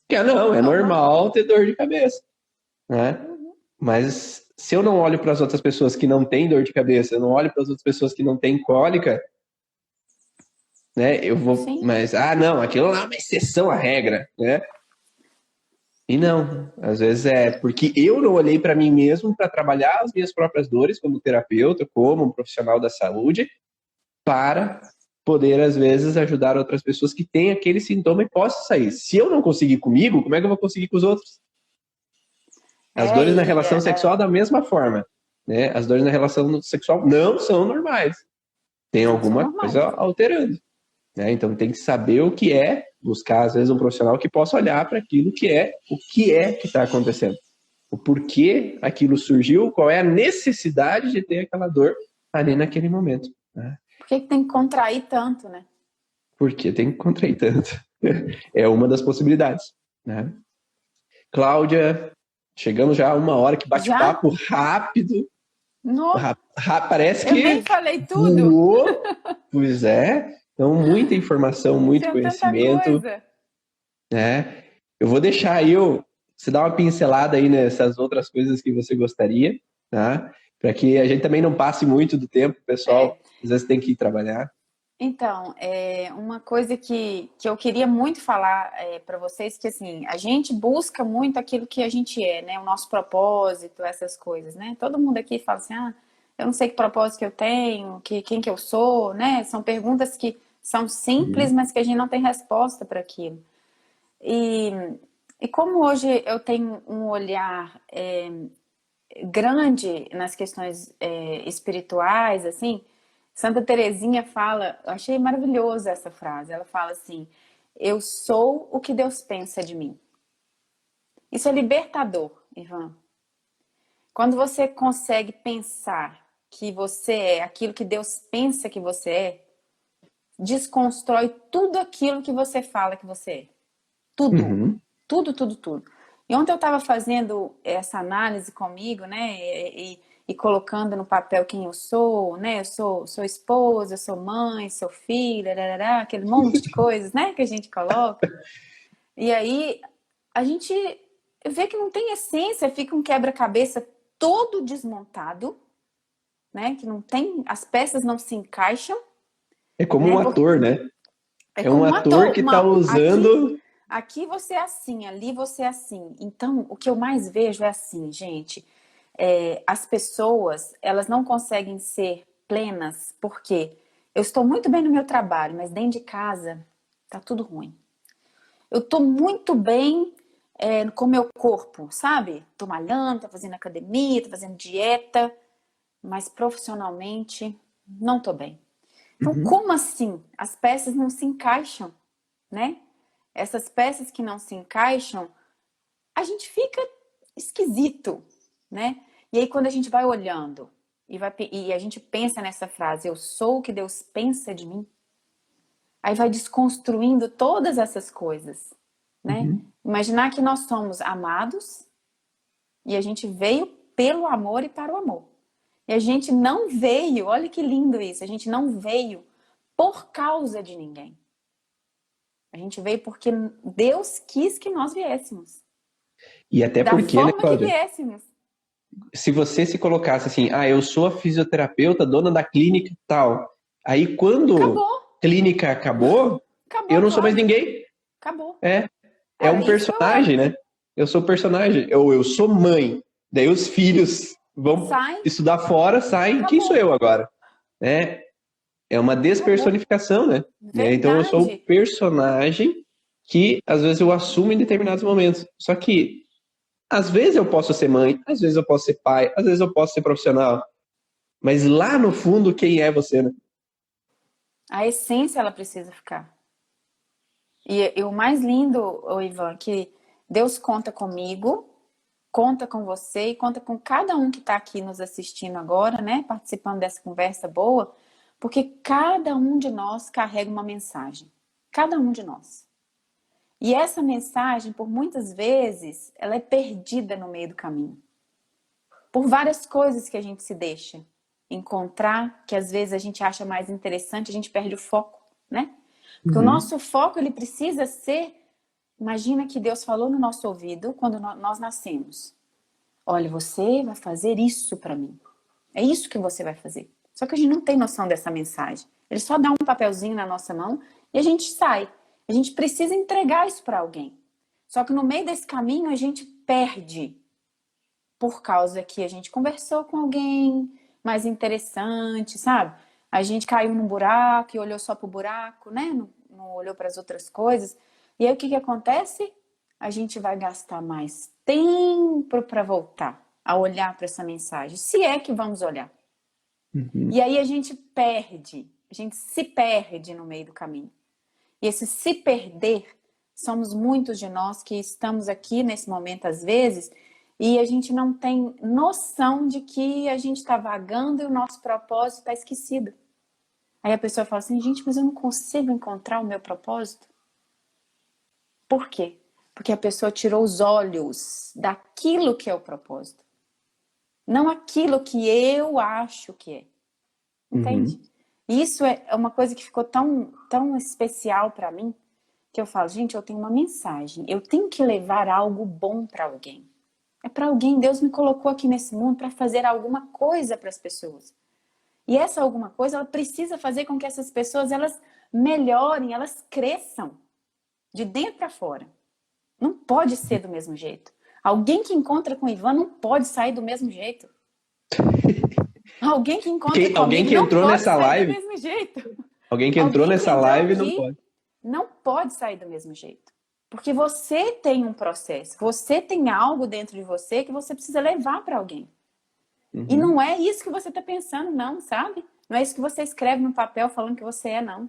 [SPEAKER 1] Que não, é normal ter dor de cabeça, né? Mas se eu não olho para as outras pessoas que não têm dor de cabeça, eu não olho para as outras pessoas que não têm cólica, né? Eu vou, sim, mas não, aquilo lá é uma exceção à regra, né? E não, às vezes é porque eu não olhei para mim mesmo para trabalhar as minhas próprias dores como terapeuta, como um profissional da saúde, para poder, às vezes, ajudar outras pessoas que têm aquele sintoma e possam sair. Se eu não conseguir comigo, como é que eu vou conseguir com os outros? As dores na relação sexual da mesma forma, né? As dores na relação sexual não são normais. Tem alguma coisa alterando, né? Então tem que saber o que é, buscar, às vezes, um profissional que possa olhar para aquilo que é, o que é que está acontecendo. O porquê aquilo surgiu, qual é a necessidade de ter aquela dor ali naquele momento, né?
[SPEAKER 2] Por que tem que contrair tanto, né?
[SPEAKER 1] Porque tem que contrair tanto. É uma das possibilidades, né? Cláudia, chegamos já a 1 hora, que bate-papo rápido. Parece que
[SPEAKER 2] eu nem falei tudo.
[SPEAKER 1] Voou. Pois é. Então, muita informação, muito conhecimento. Né? Eu vou deixar aí, você dar uma pincelada aí nessas outras coisas que você gostaria, tá? Para que a gente também não passe muito do tempo, pessoal. Às vezes tem que ir trabalhar.
[SPEAKER 2] Então, uma coisa que eu queria muito falar para vocês, que assim, a gente busca muito aquilo que a gente é, né? O nosso propósito, essas coisas, né? Todo mundo aqui fala assim, ah, eu não sei que propósito que eu tenho, quem que eu sou, né? São perguntas que são simples,
[SPEAKER 1] Uhum.
[SPEAKER 2] mas que a gente não tem resposta para aquilo. E, e como hoje eu tenho um olhar grande nas questões espirituais, assim, Santa Teresinha fala, eu achei maravilhosa essa frase, ela fala assim, eu sou o que Deus pensa de mim. Isso é libertador, Ivan. Quando você consegue pensar que você é aquilo que Deus pensa que você é, desconstrói tudo aquilo que você fala que você é. Tudo.
[SPEAKER 1] Uhum.
[SPEAKER 2] Tudo, tudo, tudo. E ontem eu estava fazendo essa análise comigo, né? E colocando no papel quem eu sou, né? Eu sou esposa, eu sou mãe, sou filha, rarará, aquele monte de coisas, né? Que a gente coloca. E aí a gente vê que não tem essência, fica um quebra-cabeça todo desmontado, né? Que não tem, as peças não se encaixam,
[SPEAKER 1] É como um
[SPEAKER 2] né?
[SPEAKER 1] ator, né?
[SPEAKER 2] É
[SPEAKER 1] É um
[SPEAKER 2] como um
[SPEAKER 1] ator
[SPEAKER 2] ator.
[SPEAKER 1] que está
[SPEAKER 2] Aqui,
[SPEAKER 1] usando.
[SPEAKER 2] aqui você é assim, ali você é assim. Então, o que eu mais vejo é assim, gente. As pessoas, elas não conseguem ser plenas porque eu estou muito bem no meu trabalho, mas dentro de casa tá tudo ruim. Eu tô muito bem com o meu corpo, sabe? Tô malhando, tô fazendo academia, tô fazendo dieta, mas profissionalmente não tô bem. Então,
[SPEAKER 1] Uhum.
[SPEAKER 2] como assim? As peças não se encaixam, né? Essas peças que não se encaixam, a gente fica esquisito, né? E aí, quando a gente vai olhando e a gente pensa nessa frase, eu sou o que Deus pensa de mim, aí vai desconstruindo todas essas coisas, né?
[SPEAKER 1] Uhum.
[SPEAKER 2] Imaginar que nós somos amados e a gente veio pelo amor e para o amor. E a gente não veio, olha que lindo isso, a gente não veio por causa de ninguém. A gente veio porque Deus quis que nós viéssemos.
[SPEAKER 1] E até
[SPEAKER 2] Da
[SPEAKER 1] porque, né,
[SPEAKER 2] forma que
[SPEAKER 1] Cláudia?
[SPEAKER 2] viéssemos.
[SPEAKER 1] Se você se colocasse assim, ah, eu sou a fisioterapeuta, dona da clínica e tal. Aí quando
[SPEAKER 2] Acabou.
[SPEAKER 1] clínica acabou,
[SPEAKER 2] Acabou
[SPEAKER 1] eu
[SPEAKER 2] a
[SPEAKER 1] não sou mais
[SPEAKER 2] Cláudia.
[SPEAKER 1] ninguém.
[SPEAKER 2] Acabou.
[SPEAKER 1] É
[SPEAKER 2] Era
[SPEAKER 1] um
[SPEAKER 2] isso que eu era.
[SPEAKER 1] personagem, né? Eu sou personagem. Eu sou mãe. Daí os filhos vão
[SPEAKER 2] Sai.
[SPEAKER 1] estudar fora, saem. Quem sou
[SPEAKER 2] Acabou.
[SPEAKER 1] eu agora? Né? É uma
[SPEAKER 2] Acabou.
[SPEAKER 1] despersonificação, né? Então eu sou o
[SPEAKER 2] Verdade.
[SPEAKER 1] personagem que às vezes eu assumo em determinados momentos. Só que às vezes eu posso ser mãe, às vezes eu posso ser pai, às vezes eu posso ser profissional. Mas lá no fundo, quem é você, né?
[SPEAKER 2] A essência ela precisa ficar. E o mais lindo, ô Ivan, que Deus conta comigo, conta com você e conta com cada um que está aqui nos assistindo agora, né? Participando dessa conversa boa, porque cada um de nós carrega uma mensagem. Cada um de nós. E essa mensagem, por muitas vezes, ela é perdida no meio do caminho. Por várias coisas que a gente se deixa encontrar, que às vezes a gente acha mais interessante, a gente perde o foco, né? Porque o
[SPEAKER 1] Uhum.
[SPEAKER 2] nosso foco, ele precisa ser... Imagina que Deus falou no nosso ouvido quando nós nascemos. Olha, você vai fazer isso para mim. É isso que você vai fazer. Só que a gente não tem noção dessa mensagem. Ele só dá um papelzinho na nossa mão e a gente sai. A gente precisa entregar isso para alguém. Só que no meio desse caminho a gente perde por causa que a gente conversou com alguém mais interessante, sabe? A gente caiu num buraco e olhou só pro buraco, né? Não olhou para as outras coisas. E aí o que que acontece? A gente vai gastar mais tempo para voltar a olhar para essa mensagem, se é que vamos olhar.
[SPEAKER 1] Uhum.
[SPEAKER 2] E aí a gente se perde no meio do caminho. E esse se perder, somos muitos de nós que estamos aqui nesse momento às vezes e a gente não tem noção de que a gente está vagando e o nosso propósito está esquecido. Aí a pessoa fala assim, gente, mas eu não consigo encontrar o meu propósito. Por quê? Porque a pessoa tirou os olhos daquilo que é o propósito. Não aquilo que eu acho que é. Entende?
[SPEAKER 1] Uhum.
[SPEAKER 2] E isso é uma coisa que ficou tão especial para mim, que eu falo, gente, eu tenho uma mensagem, eu tenho que levar algo bom para alguém. É para alguém, Deus me colocou aqui nesse mundo para fazer alguma coisa para as pessoas. E essa alguma coisa, ela precisa fazer com que essas pessoas, elas melhorem, elas cresçam de dentro para fora. Não pode ser do mesmo jeito. Alguém que encontra com o Ivan não pode sair do mesmo jeito. Alguém que encontra comigo
[SPEAKER 1] alguém que entrou
[SPEAKER 2] não pode
[SPEAKER 1] nessa
[SPEAKER 2] sair
[SPEAKER 1] live,
[SPEAKER 2] do mesmo jeito.
[SPEAKER 1] Alguém que entrou nessa live não pode.
[SPEAKER 2] Não pode sair do mesmo jeito. Porque você tem um processo, você tem algo dentro de você que você precisa levar para alguém. Uhum. E não é isso que você está pensando, não, sabe? Não é isso que você escreve no papel falando que você é, não.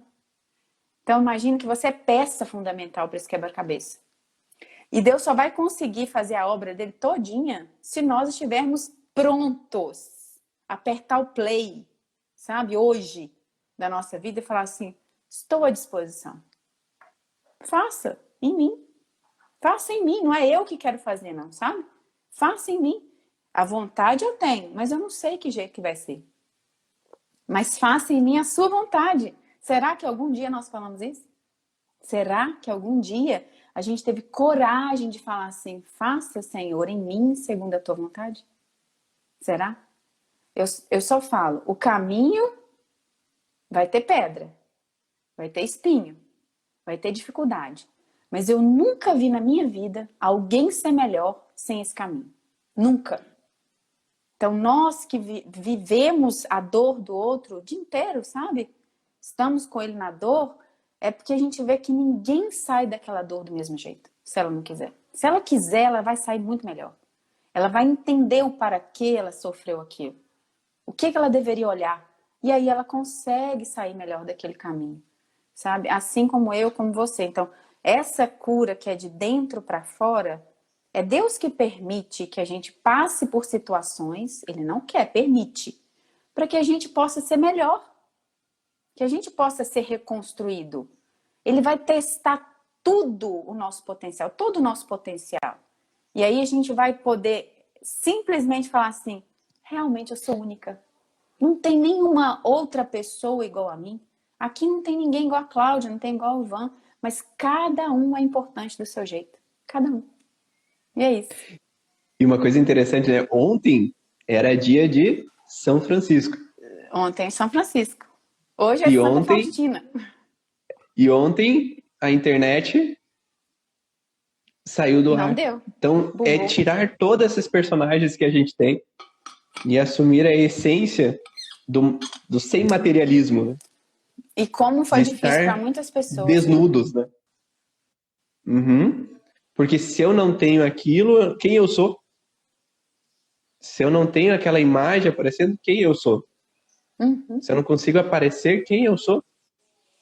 [SPEAKER 2] Então, imagina que você é peça fundamental para esse quebra-cabeça. E Deus só vai conseguir fazer a obra dele todinha se nós estivermos prontos. Apertar o play, sabe? Hoje, da nossa vida e falar assim, estou à disposição. Faça em mim. Faça em mim. Não é eu que quero fazer, não, sabe? Faça em mim. A vontade eu tenho, mas eu não sei que jeito que vai ser. Mas faça em mim a sua vontade. Será que algum dia nós falamos isso? Será que algum dia a gente teve coragem de falar assim, faça, Senhor, em mim segundo a tua vontade? Será? Eu só falo, o caminho vai ter pedra, vai ter espinho, vai ter dificuldade. Mas eu nunca vi na minha vida alguém ser melhor sem esse caminho. Nunca. Então, nós que vivemos a dor do outro o dia inteiro, sabe? Estamos com ele na dor, é porque a gente vê que ninguém sai daquela dor do mesmo jeito, se ela não quiser. Se ela quiser, ela vai sair muito melhor. Ela vai entender o para que ela sofreu aquilo. O que ela deveria olhar. E aí ela consegue sair melhor daquele caminho, sabe? Assim como eu, como você. Então, essa cura que é de dentro para fora, é Deus que permite que a gente passe por situações, Ele não quer, permite, para que a gente possa ser melhor, que a gente possa ser reconstruído. Ele vai testar tudo o nosso potencial, todo o nosso potencial. E aí a gente vai poder simplesmente falar assim, realmente eu sou única. Não tem nenhuma outra pessoa igual a mim. Aqui não tem ninguém igual a Cláudia, não tem igual o Ivan, mas cada um é importante do seu jeito. Cada um. E é isso.
[SPEAKER 1] E uma coisa interessante, né? Ontem era dia de São Francisco.
[SPEAKER 2] Ontem é São Francisco. Hoje é Santa Faustina.
[SPEAKER 1] E ontem a internet saiu do ar.
[SPEAKER 2] Não deu.
[SPEAKER 1] Então, é tirar todos esses personagens que a gente tem e assumir a essência do sem materialismo, né?
[SPEAKER 2] E como foi difícil para muitas pessoas.
[SPEAKER 1] Desnudos, né? Uhum. Porque se eu não tenho aquilo, quem eu sou? Se eu não tenho aquela imagem aparecendo, quem eu sou?
[SPEAKER 2] Uhum.
[SPEAKER 1] Se eu não consigo aparecer, quem eu sou?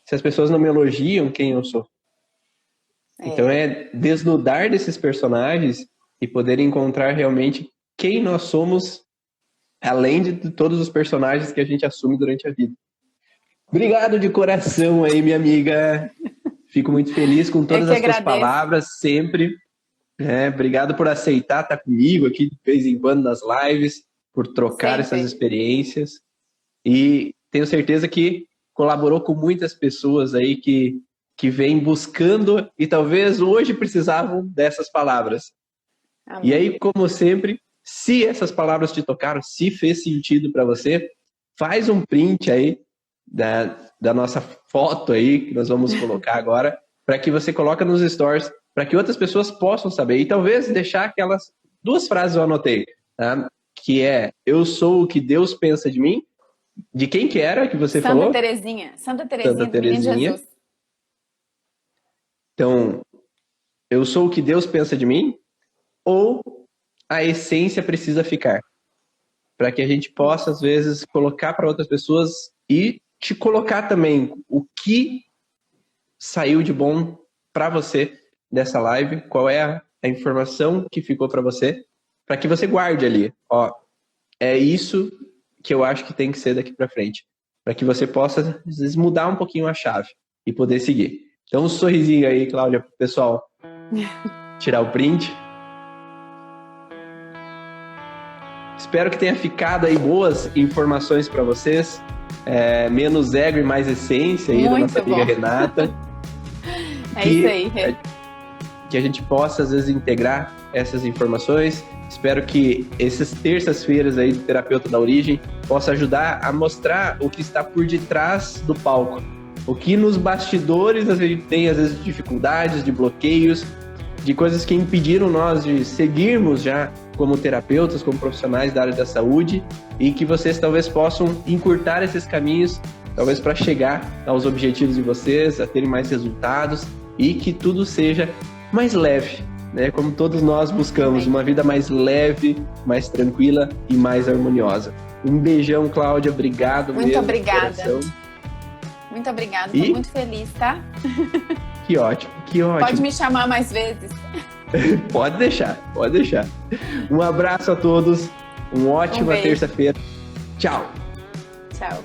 [SPEAKER 1] Se as pessoas não me elogiam, quem eu sou? Então é desnudar desses personagens e poder encontrar realmente quem nós somos, além de todos os personagens que a gente assume durante a vida. Obrigado de coração aí, minha amiga. Fico muito feliz com todas as suas palavras, sempre. Obrigado por aceitar estar comigo aqui de vez em quando nas lives, por trocar essas experiências. E tenho certeza que colaborou com muitas pessoas aí que vêm buscando e talvez hoje precisavam dessas palavras. Amém. E aí, como sempre, se essas palavras te tocaram, se fez sentido para você, faz um print aí da nossa foto aí, que nós vamos colocar agora, para que você coloque nos stories, para que outras pessoas possam saber. E talvez deixar aquelas 2 frases eu anotei, tá? Que é, eu sou o que Deus pensa de mim. De quem que era que você falou?
[SPEAKER 2] Santa Terezinha do Menino Jesus.
[SPEAKER 1] Então, eu sou o que Deus pensa de mim, ou a essência precisa ficar? Para que a gente possa, às vezes, colocar para outras pessoas e te colocar também o que saiu de bom para você dessa live, qual é a informação que ficou para você, para que você guarde ali. Ó, é isso que eu acho que tem que ser daqui para frente, para que você possa, às vezes, mudar um pouquinho a chave e poder seguir. Então, um sorrisinho aí, Cláudia, pro pessoal tirar o print. Espero que tenha ficado aí boas informações para vocês, menos ego e mais essência aí da nossa amiga Renata.
[SPEAKER 2] Isso aí.
[SPEAKER 1] Que que a gente possa, às vezes, integrar essas informações. Espero que essas terças-feiras aí do Terapeuta da Origem possa ajudar a mostrar o que está por detrás do palco. O que nos bastidores a gente tem, às vezes, de dificuldades, de bloqueios, de coisas que impediram nós de seguirmos já como terapeutas, como profissionais da área da saúde, e que vocês talvez possam encurtar esses caminhos, talvez para chegar aos objetivos de vocês, a terem mais resultados e que tudo seja mais leve, né? Como todos nós buscamos, uma vida mais leve, mais tranquila e mais harmoniosa. Um beijão, Cláudia, obrigado mesmo.
[SPEAKER 2] Muito obrigada. Muito obrigada, estou muito feliz, tá?
[SPEAKER 1] Que ótimo, que ótimo.
[SPEAKER 2] Pode me chamar mais vezes.
[SPEAKER 1] Pode deixar, pode deixar. Um abraço a todos, uma ótima terça-feira. Tchau.
[SPEAKER 2] Tchau.